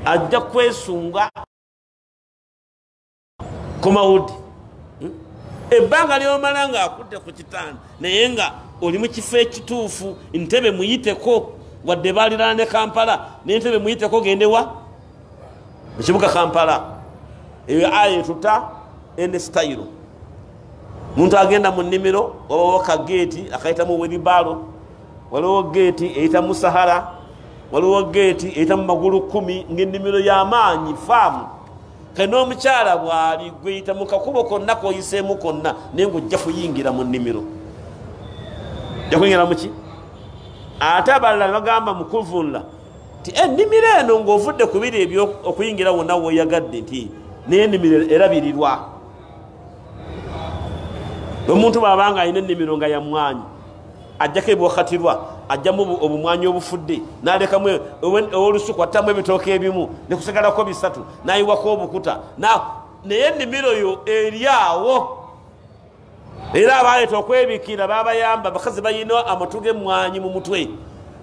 ajja kwesunga ku mawudi ebbanga lyomala nga akudde ku kitanda naye nga oli mu kifo ekituufu ntebe muyiteko wadde balirana ne Kampala n'entebe muyiteko gendewa mu kibuga Kampala eyo aya etuta ene style muntu agenda mu nnimiro waliwo kageeti akayitamu welibalo waliwo geeti eyita mu Sahara waliwo geeti eyita mu magulu 10 ng'ennimiro y'amaanyi faamu kale n'omukyala bw'ali gweyita mu kakubo konna koyiseemu konna naye ng'ojja kuyingira mu nnimiro ojja kuyingira muki ate abalala bagamba mu kuvunla ti ennimiro eno ng'ovudde ku biri ebyo okuyingira wonna woyagadde nti naye ennimiro erabirirwa omuntu bw'abanga alina ennimiro nga yamwanyi ajjako ebwakatirwa ajjamu obumwanyi obufudde n'alekamu ow'olusuku attamu ebitooka ebimu ne kusigalako 3 n'ayiwako obukuta naye ennimiro yo eri awo era abaleeta okwebikira babayamba bakazi bayina amatu g'emmwanyi mu mutwe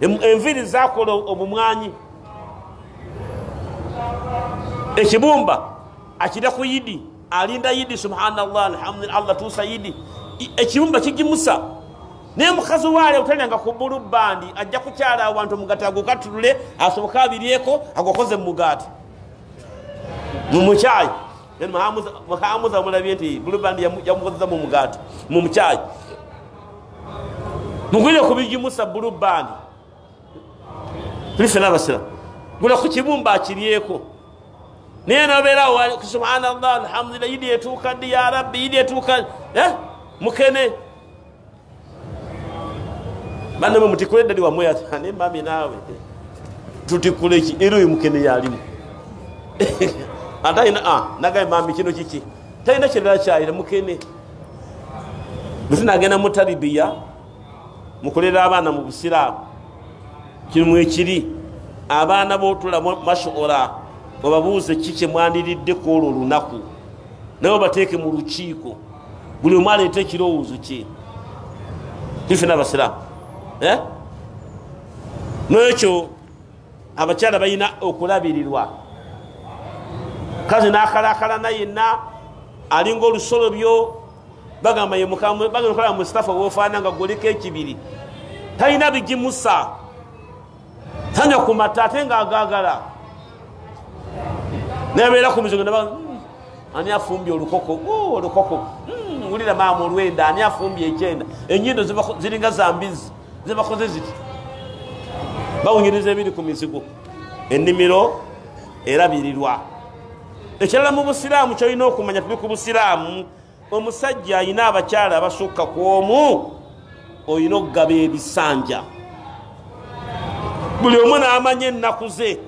enviri zakola obumwanyi ekibumba akira ku yidi alinda yidi subhanallah alhamdulillah Allah tuusa yidi ekibumba kigimusa naye mukazi waale otalanga ku bulubandi ajja kukyala abantu mugati agukatulule asoboka abiryeko agokoze mu mugati mu mukyayi muhamuza mulabye nti bulubandi yamukozeza mu mugati mu mukyayi mugwire kubigimusa bulubandi tulise n'abasira gula ku kibumba akiryeko naye nobeerawo subhanallah alhamdulillah yidi etuuka ddi ya rabbi yidi etuuka mukene bana mutikule dadi wamwe ane mami nawe tutikule ki ero mukene yalimu ata ina nagaye mami kino kiki tayina kirala kyayira mukene butuna gena mutaribiya mukolera abana mu busiraamu kimu ekiri abana botula mashora obabuuze kike mwandiridde ko olwo lunaku nabo bateeke mu lukiiko buli omwale ete kirowoozo ki ife n'abasiraamu n'ekyo abakyala balina okulabirirwa kazi n'akalakala nayenna alinga olusolobyo bagamba ye mukamubagaa mustafa wofaana nga goliko ekibiri talina bigimusa tanya ku mata ate ng'agaagala nebeera ku mizigo ani afumbye olukoko olukoko wulira maama olwenda ani afumbye ekyenda enyindo ziringa zambizi zibakoze ziti bawunyiriza ebiri ku mizigo ennimiro erabirirwa ekirala mu busiraamu kyolina okumanya tuli ku busiraamu omusajja ayina abakyala abasukka ku omu olina okugaba ebisanja buli omu n'amanya ennaku ze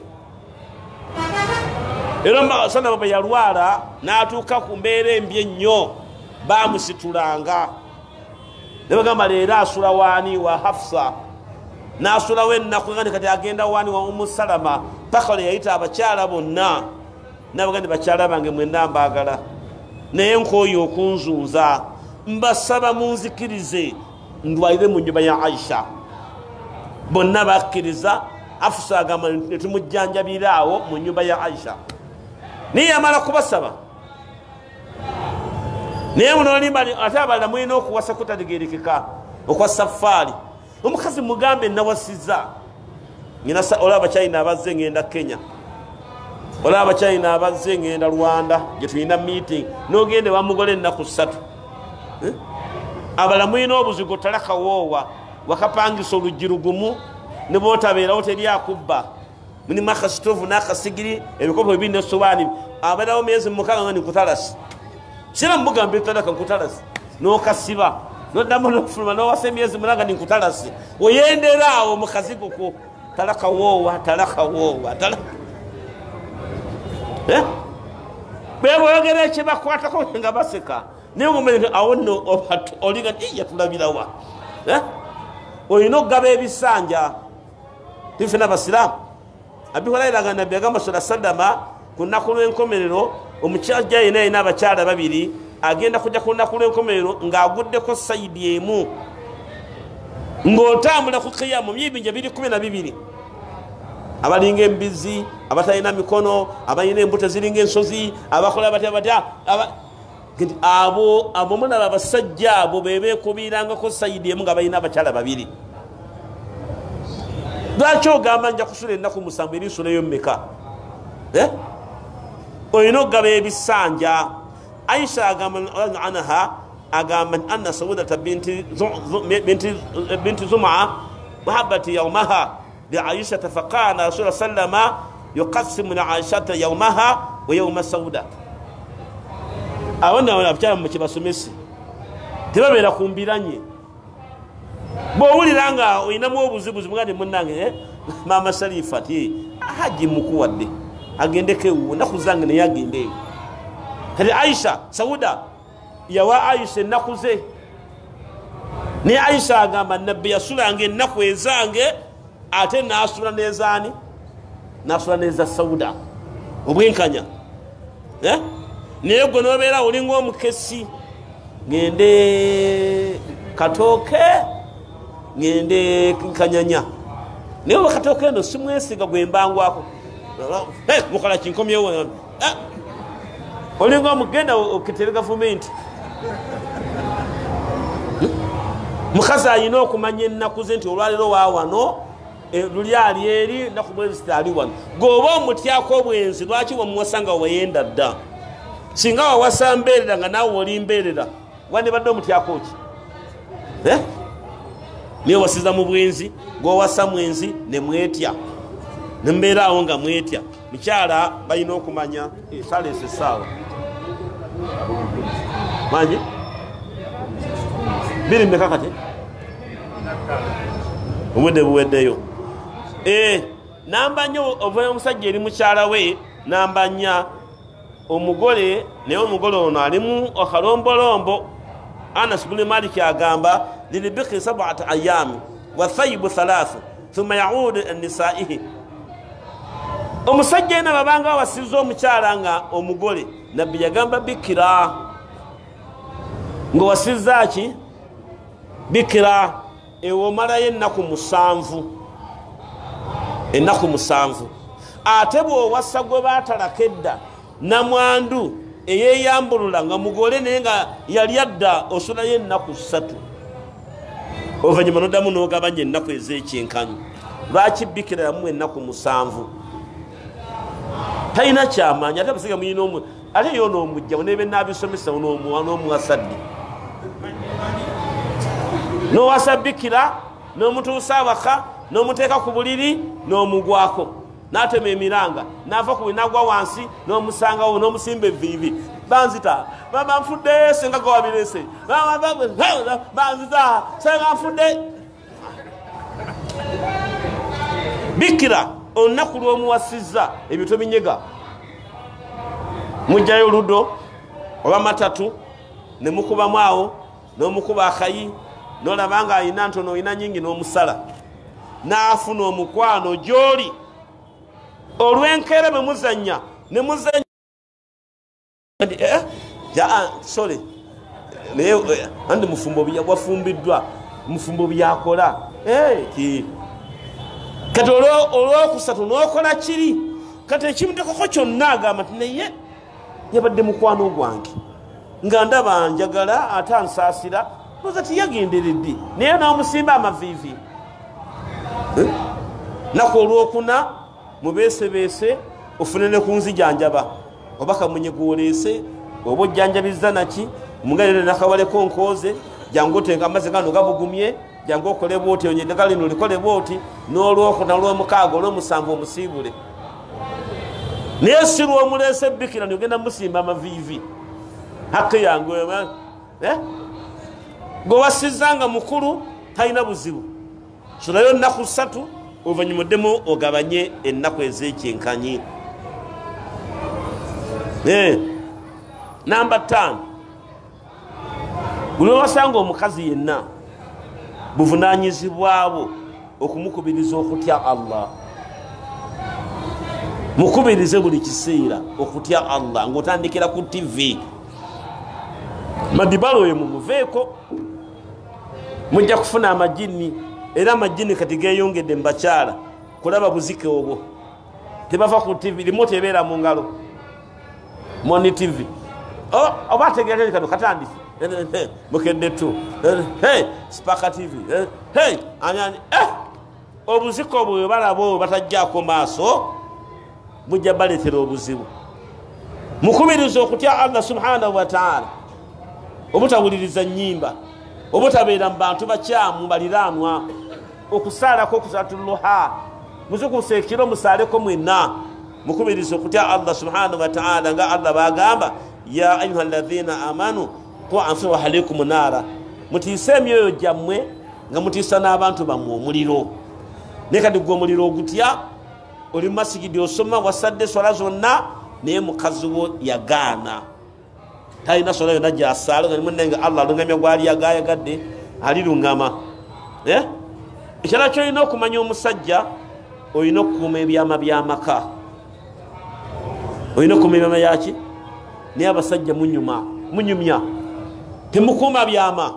era sana bwe yalwala n'atuuka ku mbeera embi ennyo bamusitulanga ne bagamba leero asula waani wa Hafsa n'asulawo ennaku nga kati agenda waani wa Umusalama paka lwe yayita abakyala bonna nabagandi bakyala bange mwenna mbaagala naye nkooyo okunzunza mbasaba munzikirize ndwalire mu nnyumba ya Aisha bonna bakkiriza Hafsa agamba ne tumujjanjabira awo mu nnyumba ya Aisha niye yamala kubasaba naye munolimba ate abalala mulina okuwasa kutategerekeka okwa safaari omukazi mugambe nawasiza Ngina olaba China abazze ngenda Kenya. Olaba China abazze ngenda Rwanda gye tulina meeting n'ogende bamugole ennaku 3. Abalamu ino obuzigo talaka wowa wakapangisa olujirugumu ne botabeerawo teri akubba muni makasitovu n'akasigiri ebikopo bibiri n'essowaani abeerawo myezi mukaaga nga nikutalasi sira mbugambe talaka nkutalasi n'okasiba n'oddamu n'okufuluma n'owasa emyezi munanga nikutalasi oyenderaawo mu kazigo ko talaka wowa beboyogera ekyebakwatako nga baseka naye omumenye awo nno olinga yatulabirawa olina okugaba ebisanja tufe n'abasiraamu abihulairaga nabbi agamba sala sallama ku nnaku lw'enkomerero omukyajja yena yina abakyala babiri agenda kujja ku nnaku lw'enkomerero ng'aguddeko sayidi emu ng'otambula ku kiyamu myibinja biri 12 abalinga embizi abatalina mikono abalina embuto ziringa ensozi abakola batya abo mulaba abasajja abo bebeekubirangako sayidi emu nga balina abakyala babiri. Lwaki ogamba nja kusula ennaku 7 erisuleyo mmeka? Olina okugaba ebisanja. Aisha agamba anha agamba anna Sawudata binti Zum'a wahabati yawmaha li Aisha faqala Rasul sallama yuqassimu li Aisha yawmaha wa yawma Sawda. Abana abakyala mu kibasomesi tebabeera kumbiranye bwowulira nga olinamu obuzibuzi mugande munnange mama Sharifa ti haji mukuwadde agendeko ewo nnaku zange naye agende ewo kati Aisha Sawuda yawa Aisha ennaku ze naye Aisha agamba nabbi yasulanga ennaku ezange ate naasula nezaani naasula neza Sawuda obwenkanya naye gwe nobeera olinga omukesi ngende Katooke ngende Kanyanya naye oba Katooke eno simwesiga gwe mbangwako mukola kinkomyewo olinga omugenda okitera gavumenti mukazi alina okumanya ennaku ze nti olwaliro waawano luli ali eri ennaku bwenzi ali wano gweoba omutyako obwenzi lwaki wamuwasa nga weyenda dda singa wawasa mbeerera nga naawe oli mbeerera wandibadde omutyako ki niye wasiza mu bwenzi gwowasa mwenzi nemwetya nembeeraawo nga mwetya mukyala balina okumanya saleese essaawa manyi biri mmeka kati obudde buweddeyo namba nnyo ovayo omusajja eri mukyala we namba nnya omugole naye omugole ono alimu akalombolombo. Anas bin Malik agamba lilibiki 7 ayami wa thayyibu 3 thumma yaudu an-nisaihi. Omusajja ena babanga wasiza omukyala nga omugole nabbi yagamba bikira ngo wasiza ki bikira ewo malayo ennaku 7 ate bw'owassa gwe baatalakedda namwandu eyeyambulula nga mugole naye nga yali adda osulayo ennaku 3 oluvannyuma noddamu n'ogabanya ennaku ez'ekyenkanyi. Lwaki bikira yamu ennaku 7 talina kyamaanyi ate abasiga muyina omu ate yo n'omugjamu nebe naabisomesa n'omuwasa ddi n'owasa bikira n'omutuusa awaka n'omuteeka ku buliri n'omugwako n'atema emiranga n'ava ku binagwa wansi n'omusangawo n'omusimba evviivi banzita baba nfudde senga gawabirese banzita senga nfudde. Bikira olunaku lw'omuwasizza ebintu binyega mujjayo ludo oba matatu ne mukubamu awo n'omukuba akayi n'olaba nga alina ntono olina nyingi n'omusala n'afuna omukwano gy'oli olw'enkeera bwe muzannya ne muzannya sorry naye andi mufumbo wafumbiddwa mufumbo byakola kati olwokusatu n'okola kiri kati ekimutekako kyonna agamba nti naye yabadde mukwano gwange nga ndaba njagala ate ansaasira noza tiyagenderedde naye n'omusimba amaviivi nako olwokuna mubeesebese ofunene ku nzijanjaba oba kamunyegolese oba ojjanjabiza naki mugalire nakawaleko nkooze jangu otenga amazzi gano gabugumye jangu okole bwoti onyeddagala lino likole bwoti n'olwokuna olwomukaaga olwomusanvu omusiibule naye si lwomuleese ebbikira niogenda musimba amaviivi hakke yange gwe wasizanga mukulu talina buzibu sulayo nnaku 3 oluvannyuma oddemu ogabanye ennaku ez'ekyenkanyi. Namba 5 buli wasanga omukazi yenna buvunaanyizibwabo okumukubiriza okutya Allah. Mukubirize buli kiseera okutya Allah ng'otandikira ku TV madibalo ye mumuveeko mujja kufuna amajini era amajini kati geeyongedde mubakyala kulaba buzike obwo tebava ku TV remote ebeera mu ngalo moni TV oba ategeera kano katandise mukedde tu Spaka TV anyani obuzike obwo bwe balaba obwo batajjaako maaso bujja baleetera obuzibu. Mukubiriza okutya Allah subhanahu wa ta'ala obutawuliriza nnyimba obutabeera mu bantu bakyamu baliraanwa okusaalako okusatuluha muzikusa ekiro musaaleko mwenna mukubiriza okutya Allah subhanahu wa ta'ala nga Allah bagamba ya ayuha alladhina amanu qu anfusakum wa ahlikum naara mutiise emyoyo gyammwe nga mutiisa n'abantu bammwe omuliro. Ne kati gwe omuliro ogutya oli masigidi osoma wasadde swala zonna naye mukazi wo yagaana talina swala yonna gyasaala nga nimunenga Allah alungamya gwali yagayagadde alirungama. Ekirala kyolina okumanya omusajja olina okukuuma ebyama byamaka olina okukuuma ebyama yaki naye abasajja munyumya temukuuma byama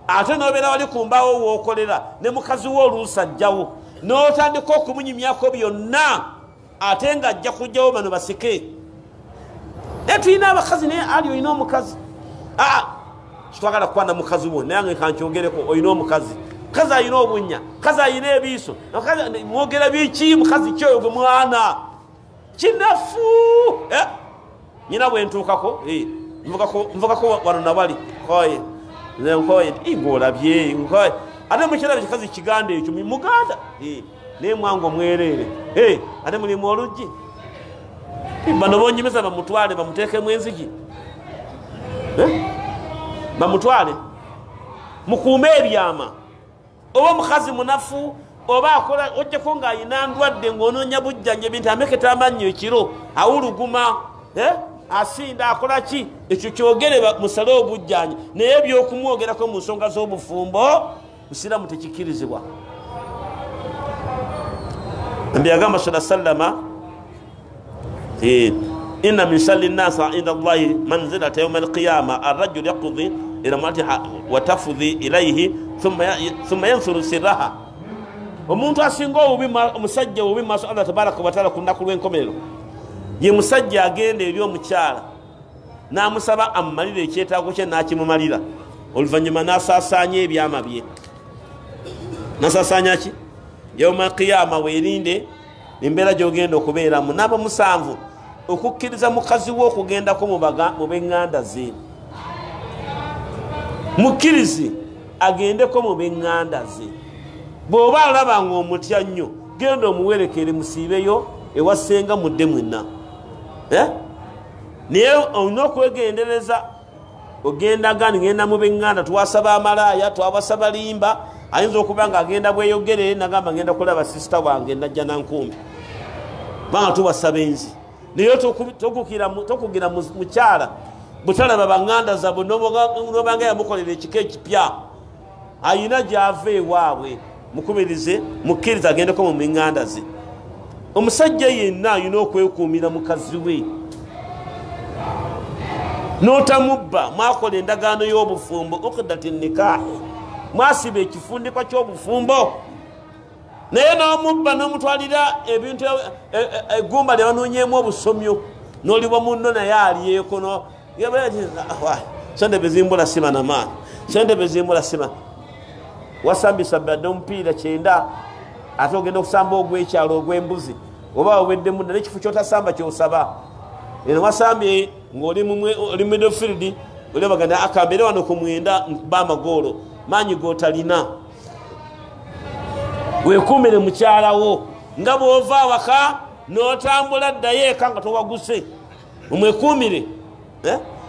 ate nobeera wali kumbaawo wookolera ne mukazi wo oluusi ajjawo n'otandika okumunyumyako byonna ate nga ajja kujjawo bano basike. Naye tulina abakazi naye ali olina omukazi kitwagala kukwana mukazi wo naye nga kankyogereko olina omukazi mukazi alina obunnya mukazi alina ebiiso mwogera biki mukazi kyoyo gwe mwana kinafu nyina bwentuukako nvugako wano nabali nkoye ng'olabye ate mukiraba kikazi kiganda ekyo muganda naye mwangu omwereere ate mulimu oluggi bano bonyumisa bamutwale bamuteekemu enzigi bamutwale mukuume ebyama oba omukazi munafu oba akola ojjako ng'ayina ndwadde ng'onoonya bujjanjabi nti ameketa amannyo ekiro awuluguma asinda akola ki ekyo kyogere musale obujjanja naye ebyokumwogerako mu nsonga z'obufumbo musiramu tekikkirizibwa. Mbi yagamba sallama inna min sharri nnasi inda Allahi manzilata yawma alqiyama arrajulu yaqdi ila imra'atihi wa tafdhi ilayhi thumma yansuru sirraha. Omuntu asinga omusajja obubi mu maaso Allah tabaraka wa taala ku lunaku lw'enkomerero ye musajja agenda eri omukyala n'amusaba amumalira ekyetaago kye n'akimumalira oluvannyuma n'asaasaanya ebyama bye. N'asaasaanya ki? Yawma alqiyama weerinde embeera gy'ogenda okubeeramu n'aba musanvu okukkiriza mukazi wo okugendako mu b'eŋŋanda ze. Mukkirize agendeko mu b'eŋŋanda ze. Bw'oba alaba ng'omutya nnyo genda omuwerekere musiibeyo ewasenga mudde mwenna. Naye olina okwegendereza ogenda gani ngenda mu b'eŋŋanda twasaba amalaaya twabasaba limba ayinza okuba nga agenda bweyogere nagamba ngenda kulaba sisita wange najja nankumbi banga tubasaba enzi naye tokugira mukyala butalaba baŋŋanda zabwe nobanga yamukolera ekika ekipya ayina gyava ewaabwe mukubirize mukkiriza agendeko mu miŋŋanda ze. Omusajja yenna ayina okwekuumira mukazi we n'otamubba mwakola endagaano y'obufumbo uqdati nikaahi mwasiba ekifundikwa ky'obufumbo naye n'omubba n'omutwalira ebintu eggumba lye banoonyemu obusomyo n'olibwa munno naye alyeko sente bezimbula sima namaani sente bezimbula sima wasambisa badde omupiira 9 ate ogenda okusamba ogw'ekyalo ogw'embuzi oba oweddemu ddala ekifo kyotasamba kyosaba eno wasambye ng'oli midfield olebagana akambere wano ku mwenda bamagoolo maanyi gootalina weekuumire mukyalawo nga bw'ova awaka n'otambula ddayo eka nga towaguse omwekuumire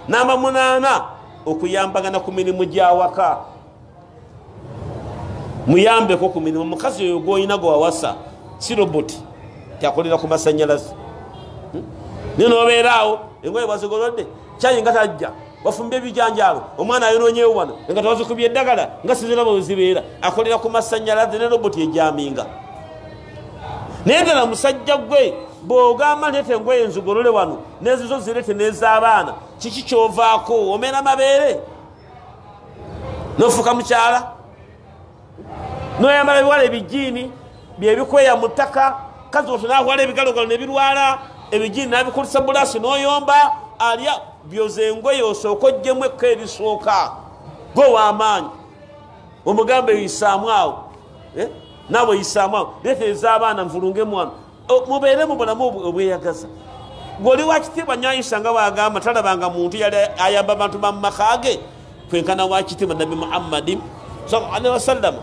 namba 8 okuyambagana ku mirimu gyawaka muyambeko ku mirimu mukazi oyo gwolina gwawasa si roboti kyakolera ku masanyalazi naye nobeeraawo engoye bwazigolodde kyayi nga tajja wafumbye ebijanjaalo omwana ayononyewo wano nga tewazikubye eddagala nga sizira bwezibeera akolera ku masanyalazi ne roboti ejaminga naye ddala musajja gwe bw'ogamba nete engoye enzigolole wano nezizo zirete n'ez'abaana kiki kyovaako omena mabeere nofuuka mukyala noyambala ebiwala ebijiini byebikweya mu ttaka kazi oto naawala ebigalogalo nebirwala ebijiini nabikolesa bulasi noyomba alya byoza engoye osooka ojjemu ekka erisooka gwe w'amaanyi omugambe yisaamu awo naawe yisaamu awo leeta ez'abaana nvulungemu wano mubeere mu bulamu obweyagaza gwoli wakitiibwa nyayisa nga bwagamba talabanga muntu yali ayamba abantu bamumakage kwenkana wakitiibwa nabi muhammadi sallallahu alaihi wasallam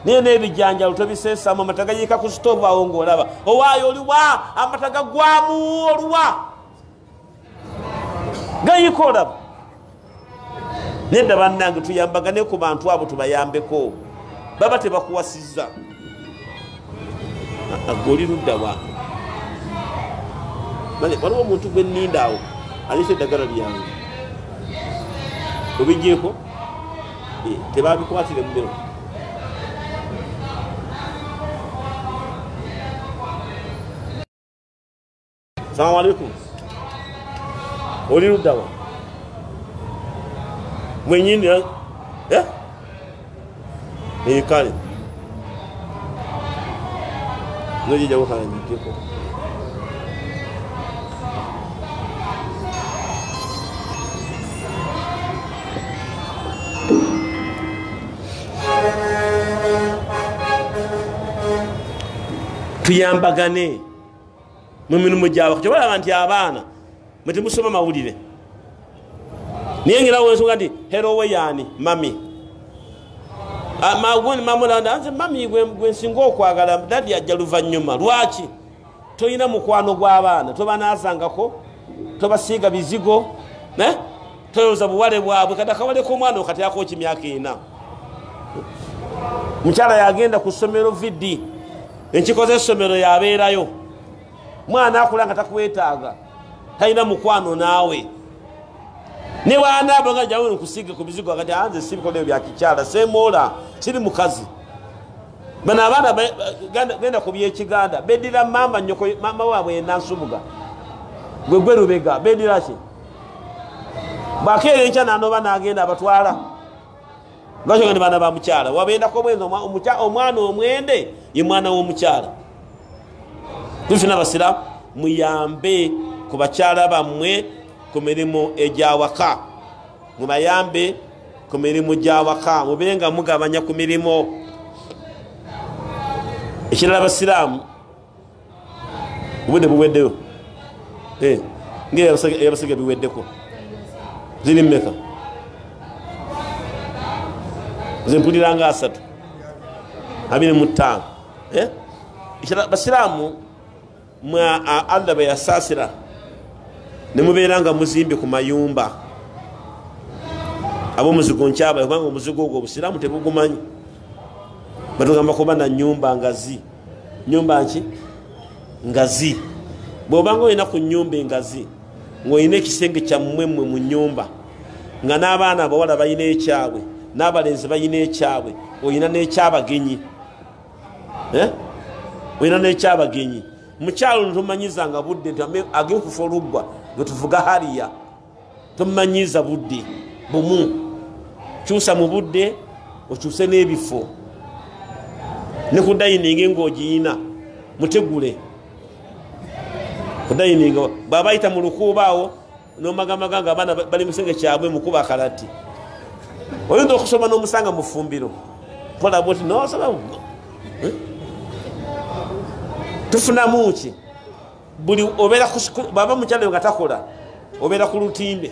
naye n'ebijanjalo tobiseesamu amata gayiika ku sitoovu awo ng'olaba owaayo oliwa amata gagwamu oluwa gayiika olaba nedda bannange tuyambagane ku bantu abo tubayambeko baba tebakuwasizza agoli luddawa waliwo omuntu gwe nnindaawo alisa eddagala lyange obigyeko tebabikwatire mubiro salamu alaikum oli luddawa mwenyini kale nojijawo kanjikeko tuyambagane mu mirimu gyawaka kyobalaba nti abaana mwetemusoma mawulire naye ngerawo ensonga nti herowe yaani mami mamulanda nze mami gwensinga okwagala dadi ajja luvannyuma lwaki toyina mukwano gw'abaana tobanazangako tobasiiga bizigo toyoza buwale bwabwe kati akawaleko omwana okatyako kimyaka 4 mukyala yagenda ku ssomero vidi enkikoze essomero yabeerayo mwana akula nga takwetaaga talina mukwano naawe ne bwanaabo nga jawe nkusiige ku bizigo kati anze sibikoleyo bya kikyala semoola siri mukazi bano abaana genda ku byekiganda beddira mama nyoko mama waabwe yenansubuga gwe lubega beddira ki bwakeera enkya nanoba nagenda abatwala lwakyo nga ne baana ba mukyala wabendako bwenzi omwana omwende ye mwana w'omukyala tufina abasiraamu muyambe ku bakyala bammwe ku mirimu egyawaka mubayambe ku mirimu gyawaka mubenga mugabanya ku mirimu ekirala abasiraamu obudde buweddeyo ngeyabasiga biweddeko ziri mmeka zempuliranga 3 25 ekirala basiraamu Allah bwe yasaasira ne mubeera nga muzimbe ku mayumba ab'omuzigo nkyaba kubanga omuzigo ogwo obusiraamu tebugumanyi batugamba kuba na nyumba ngazi nyumba nki ngazi bw'obanga olina ku nyumba engazi ng'olina ekisenge kyammwemmwe mu nyumba nga n'abaana abawala balina ekyabwe n'abalenzi balina ekyabwe olina n'ekyabagenyi olina n'ekyabagenyi mukyalo ntommanyizanga budde nti agekufa oluggwa gwe tuvuga haliya tommanyiza budde bumu kyusa mu budde okyuse n'ebifo ne ku dayiningi ng'ogiyina mutegule ku dayiningi bw'aba ayita mu lukuuba awo n'omagamaga nga abaana bali mu kisenge kyabwe mukuba akalati oyinza okusoma n'omusanga mu ffumbiro kola bwoti nosoma tufunamu ki buli obeera baba mukyalo nga takola obeera ku lutimbe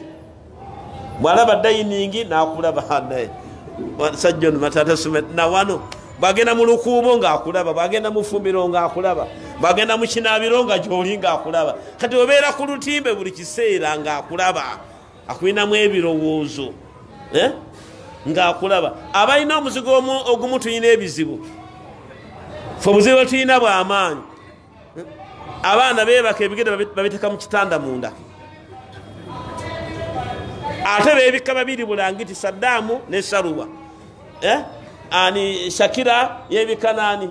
bwalaba dayiningi nakulaba naye sajja ono matata sume na wano bagenda mu lukuubo ngaakulaba bagenda mu fumbiro ngaakulaba bagenda mu kinaabiro nga gyoli ngaakulaba kati obeera ku lutimbe buli kiseera ngaakulaba akwinamu ebirowoozo ngaakulaba abalina omuzigo ogumu tulina ebizibu fe obuzibu bwe tulina bwamaanyi abaana bebaka ebigere babiteka mu kitanda munda ate bebika babiri bulangiti Saddaamu ne Saruwa ani Shakira yebika nani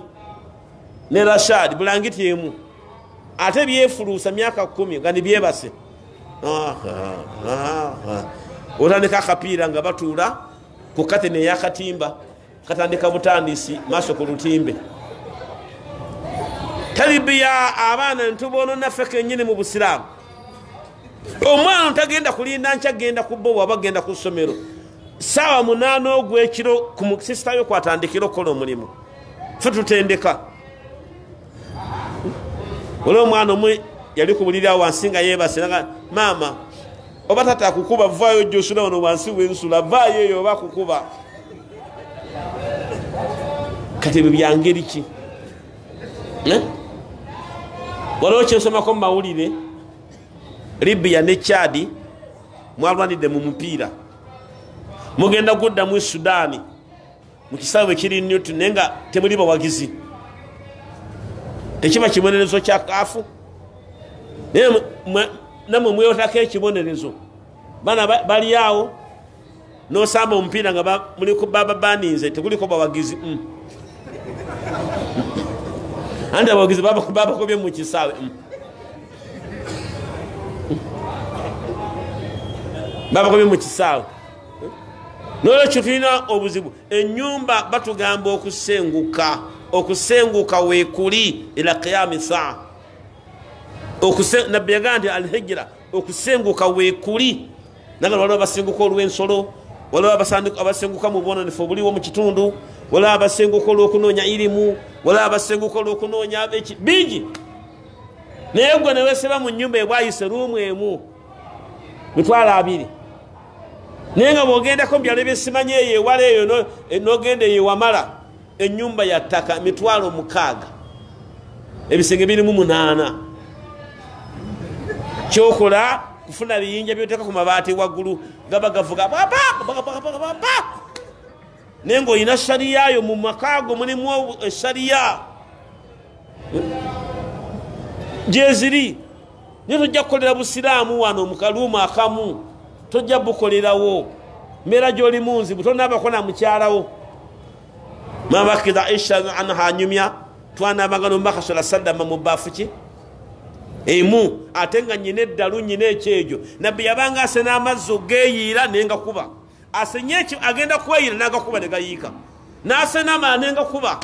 ne Rashad bulangiti emu ate byefuluusa myaka 10 nga nibyebase otandika akapiira nga batuula ku katene yakatimba katandika butandisi maaso ku lutimbe talibiya abaana ntubono naffe kennyini mu busiraamu omwana tagenda kulinda nkya genda kubba waba genda ku ssomero saawa 8 ogw'ekiro ku musisita yo kwatandikira okukola omulimu fe tutendeka olwo omwana omwe yali ku buliri awo wansi nga yeebase naga maama oba tata akukuba vaayo gyosula wano wansi wensula vaayo eyo oba kukuba kati ebyo byangeri ki waliwo kyensomako mu mawulire Libya ne Chadi mwalwanidde mu mupiira mugenda gudda mu Sudaani mu kisaawe kiri Newton naye nga temuli bawagizi tekiba kibonerezo kya kaafu namwe mweyotako ekibonerezo bana bali awo nosamba omupiira nga muli ku baba baninze teguliko bawagizi andi abawagizi babakobye mu kisaawe babakobye mu kisaawe nolwekyo tulina obuzibu ennyumba batugamba okusenguka weekuli ila qiyami saa nabbi yagamba nti alhijira okusenguka weekuli naga waliwo abasenguka olw'ensolo waliwo abasenguka mu bwononefu obuliwo mu kitundu waliwo abasenguka olw'okunoonya irimu waliwo abasenguka olw'okunoonya bingi naye gwe neweseba mu nnyumba ebwayise ruumu emu 2 naye nga bwogendako mu byalo byesimanyi eyo ewala eyo nogenda eyo ewamala ennyumba ya ttaka 6,000 ebisenge birimu 8 kyokola kufuna biyinja byoteka ku mabaati waggulu gaba gavuga naye ngaolina shariyayo mu makaago mulimu eshariya gyeziri naye tojja kukolera busiraamu wano mu kaluumu akamu tojja bukolerawo mbeera gy'oli munzibu tonaabako na mukyalawo mabakida Aisha anha anyumya twanabanga nomubaka sallallahu mu baafu ki emu ate nga nyina eddalu nyina ekyejo nabbi yabanga asena amazzi ogeeyiira nenga kuba asenye ekyo agenda kweyiira nagakuba negayiika nasena amala nenga kuba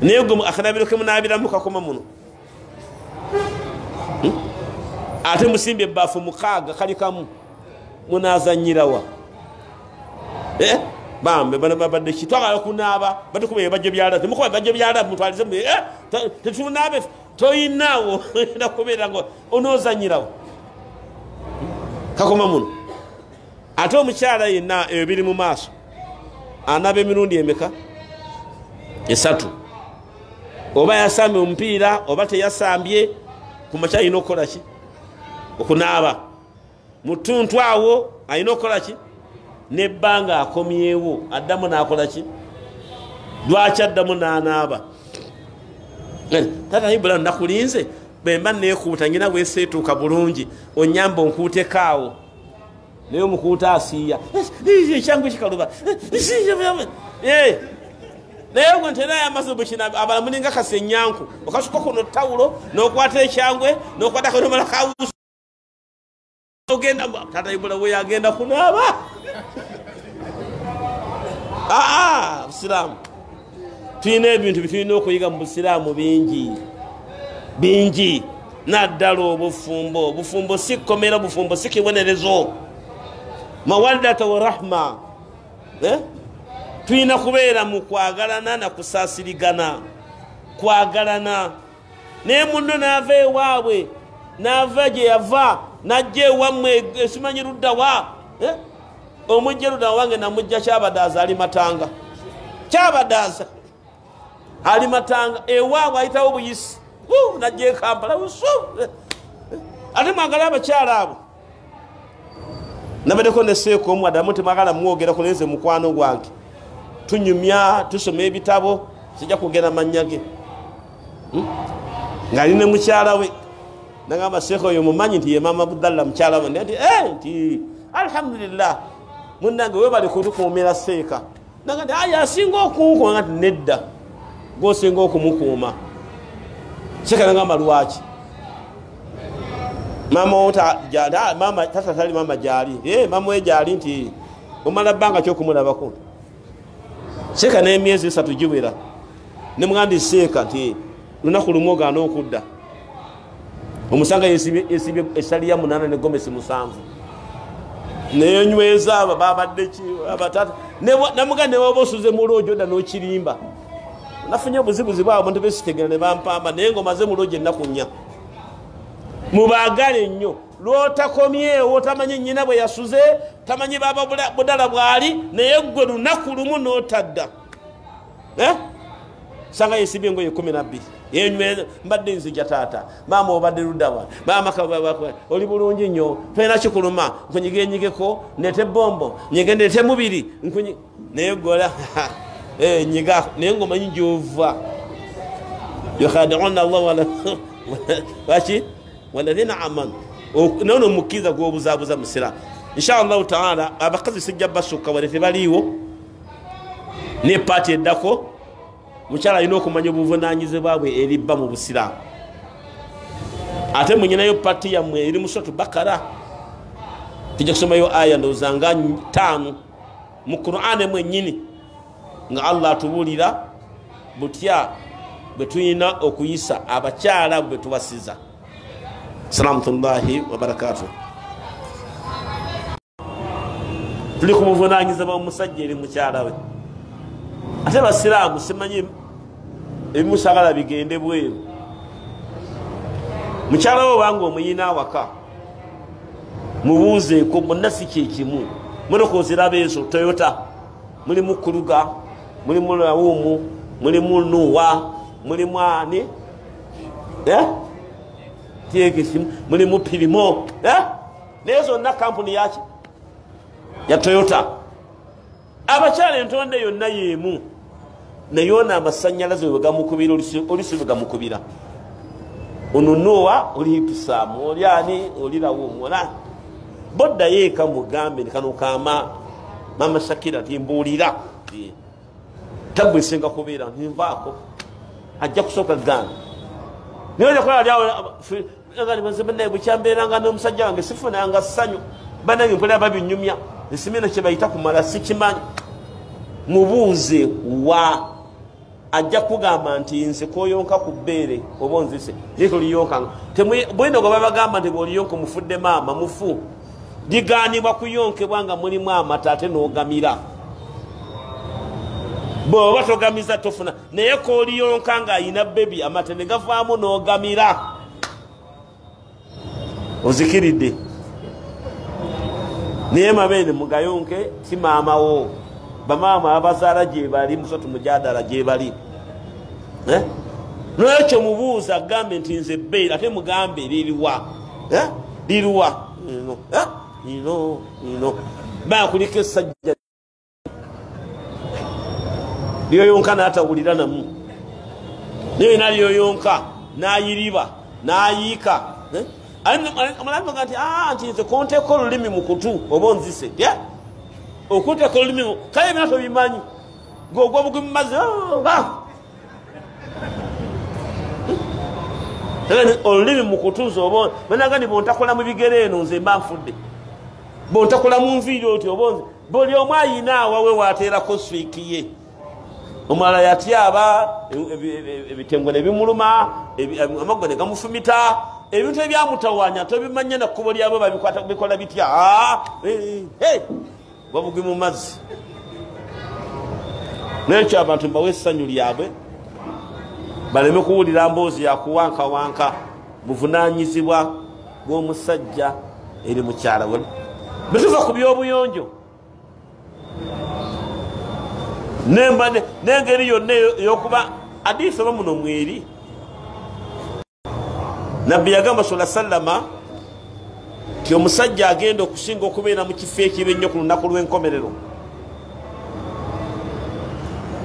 naye gwe akanabiro kemunaabiramu kakoma muno ate musimbye ebbaafu 6 kali kamu munazanyirawa bambe bana babadde kitwagala kunaaba batukuba ebajjo byala temukuba ebajjo byala mutwalize mu tetunaabe toyinawo enda kubeera ngo onoozanyirawo kakoma muno ate omukyala yenna ebiri mu maaso anaaba emirundi emeka 3 oba yasambye omupiira oba teyasambye ku makya alina okukola ki okunaaba mu ttuntu awo alina okukola ki nebbanga akomyewo addamu nakola ki lwaki addamu nanaaba tata Ibulamu nakulinze bemba nekuuta nyina weseetuuka bulungi onyamba onkuutekaawo naye omukuuta asiiya ekyangu kikaluba naye gwe ntera yamaze bukina abala mulinga kasenyanku okasuka kuno tawulo nokwata ekyangwe nokwata kanomala kawusu ogenda tata Ibulamu we yagenda kunaaba busiraamu tulina ebintu bitulina okuyiga mu busiraamu bingi naddala obufumbo si kkomera bufumbo si kibonerezo mawaddata wa rahma tulina kubeera mu kwagalana na kusaasirigana kwagalana naye munno naava ewaabwe naava gye yava najja ewammwe simanyi luddawa omujja ludda wange namujja Kyabadaaza ali Matanga Kyabadaaza ali Matanga ewaabwe ayitawo buyisi najja e Kampala ate mwagala abakyala abo nabaddeko ne Seeko omu adamu temwagala mwogerako naye nze mukwano gwange tunyumya tusoma ebitabo sijja kugenda mannya ge ng'ali ne mukyala we nagamba Seeko oyo mumanyi nti ye Maama Abdallah mukyala we nti alhamdulillah munnange webali kutukuumira Seeka naga nti ayi asinga okunkuma nga nti nedda gwosinga okumukuuma Seeka nagamba lwaki mama tata tali mama gyali mama we gyali nti omala bbanga kyokumulabako Seeka n'emyezi 3 giwera ne mugandi Seeka nti lunaku lumu ogaana okudda omusanga yesibye essali ya 8 ne gomesi 7 neyonyweza abo babadde ki abatata namugandi newaba osuze mu loojo odda n'okirimba nafunye obuzibuzi bwabo muntu besitegera ne bampamba naye ng'omaze mu loojo ennaku 4 mubaagale nnyo lw'otakomyewo tamanyi nnyina bwe yasuze tamanyi baba budala bwali naye gwe lunaku lumu n'otadda sanga yesibye engoye 12 yenyweza mbadde nzija taata maama obadde luddawa maama oli bulungi nnyo tulina kikuluma nkunyigenyigeko nete bombo nyige nete mubiri naye gola nyiga naye ngomanyi gyova yukhadi'una Allah waki waladhina amanu nono mukiza gwobuzabuza musira inshallah taala abakazi sijja basuka wale tebaliwo ne party eddako mukyala alina okumanya obuvunanyize bwabwe eribba mu busiraamu ate munyinayo party yammwe eri mu Suratu Bakara tujja kusomayo aya ndowooza nga 5 mu Qur'ani mwennyini nga Allah atubulira butya bwe tulina okuyisa abakyala bwe tubasiza. Salamullahi wa barakatuh. Tuli ku buvunanyiza bw'omusajja eri mukyala we ate basiraamu simanyi ebimusagala bigende bweru mukyala we wange omuyina awaka mubuuzeeko bonna si kyekimu mulokozera beezo Toyota mulimu Kuluga mulimu Lawumu mulimu Nuwa mulimu ani tiegesimu mulimu Pirimo naye zonna kampuni yaki ya Toyota abakyala entonde yonna yemu naye ono amasanyalaze we gamukubira olisi we gamukubira ono Nuwa oli Hipsam oli ani oli Lawumu ola bodda yeeka mugambe kano kama mama Shakira timbuulira tabwe senga kubeera nvaako ajja kusooka gana niyo jakola lyawo ngani bazibane bukyambeeranga n'omusajja wange sifunanga ssanyu banange mpulira babinyumya esimena kye bayita kumala sikimanyi mubuuze wa ajja kugamba nti nze koyonka ku bbeere oba onzise ye toliyonkanga bwendo gwe babagamba nti bwoliyonka mufudde maama mufu ligaanibwa kuyonkebwa nga mulimu amata ate n'ogamira bw'oba togamiza tofuna naye kooliyonka ng'ayina bebi amata ne gavaamu n'ogamira ozikiridde naye mabeene mugayonke si maamawo bamaama abazaala gye bali Musatu Mujadala gye bali n'ekyo mubuuza agambe nti nze bbeera ate mugambe liriwa liriwa ino bakuliko essajja lyoyonka n'atawulira namu naye nalyoyonka n'ayiriba n'ayiika amalambo ga nti nze konteeko olulimi mu kutu oba onzise okuteeka olulimi kale bina tobimanyi ng'ogwa bugwi mu mazzi olulimi mu kutuza oba banaga ni bontakola mu bigere eno nze mba nfudde bontakola mu nviiri oti oba buli omu ayina awawe waateerako swiiki ye omulala yatyaba ebitengo ne bimuluma amaggo ne gamufumita ebintu ebyamutawanya tobimanya nakkubo lyabo babikwata bikola bitya babugwi mu mazzi nekyo abantu mbawe essanyu lyabwe baleme kuwulira mboozi yakuwankawanka buvunanyizibwa bw'omusajja eri mukyala we. Bituva ku byobuyonjo n'engeri yonna eyokuba hadiisi oba muno mweri nabbi yagamba sallama ti omusajja agenda okusinga okubeera mu kifo ekibi ennyo ku lunaku lw'enkomerero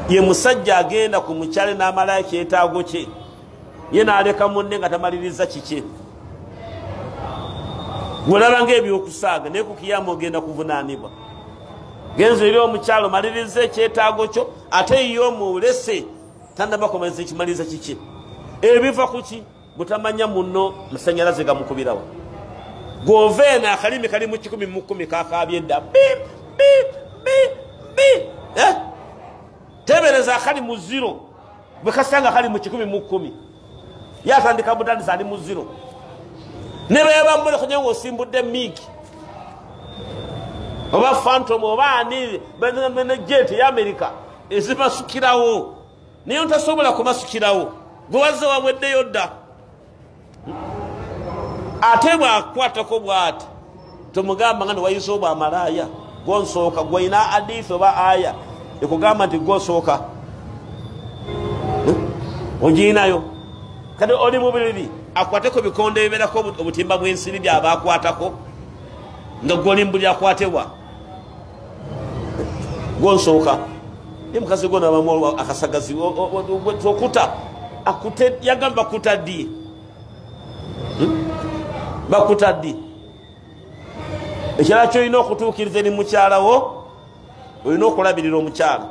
ye musajja agenda ku mukyale n'amalayo ekyetaago kye ye n'aleka munne nga tamaliriza kike. Bw'olaba ng'ebyokusaaga naye ku kiyama ogenda kuvunaanibwa. Genza eri omukyalo maliriza ekyetaago kyo ate ye omuwulese tannaba kumaliriza ekimaliriza kiki. Ebiva ku ki? Butamanya munno masanyalaze gamukubirawo. Gw'ova eno akalimi kali mu 10 mu 10 kaakaabye edda bip bip bip bip. Tebereza akali mu 0 bwe kasanga kali mu 10 mu 10 yatandika butandisa ali mu 0 ne beba mmole kujja ng'osimbudde miki oba phantom oba ani bene jet ya America ezibasukirawo naye ntasobola kumasukirawo gwe wazze wamweddeyo dda ate bw'akwatako bw'ati tomugamba nga newayiza obwa amalaya gwonsooka gwolina hadiisi oba aya ekugamba nti gwosooka ogiinayo kati oli mubiriri akwateko bikondo ebibeerako obutimba bw'ensiri byaba akwatako nga gwoli mbuli akwatebwa gwonsooka ye mukazi gwo nabamu akasagazi okuta akute yagamba bakuta ddi bakuta ddi ekirala kyolina okutuukiriza eri mukyalawo olina okulabirira omukyala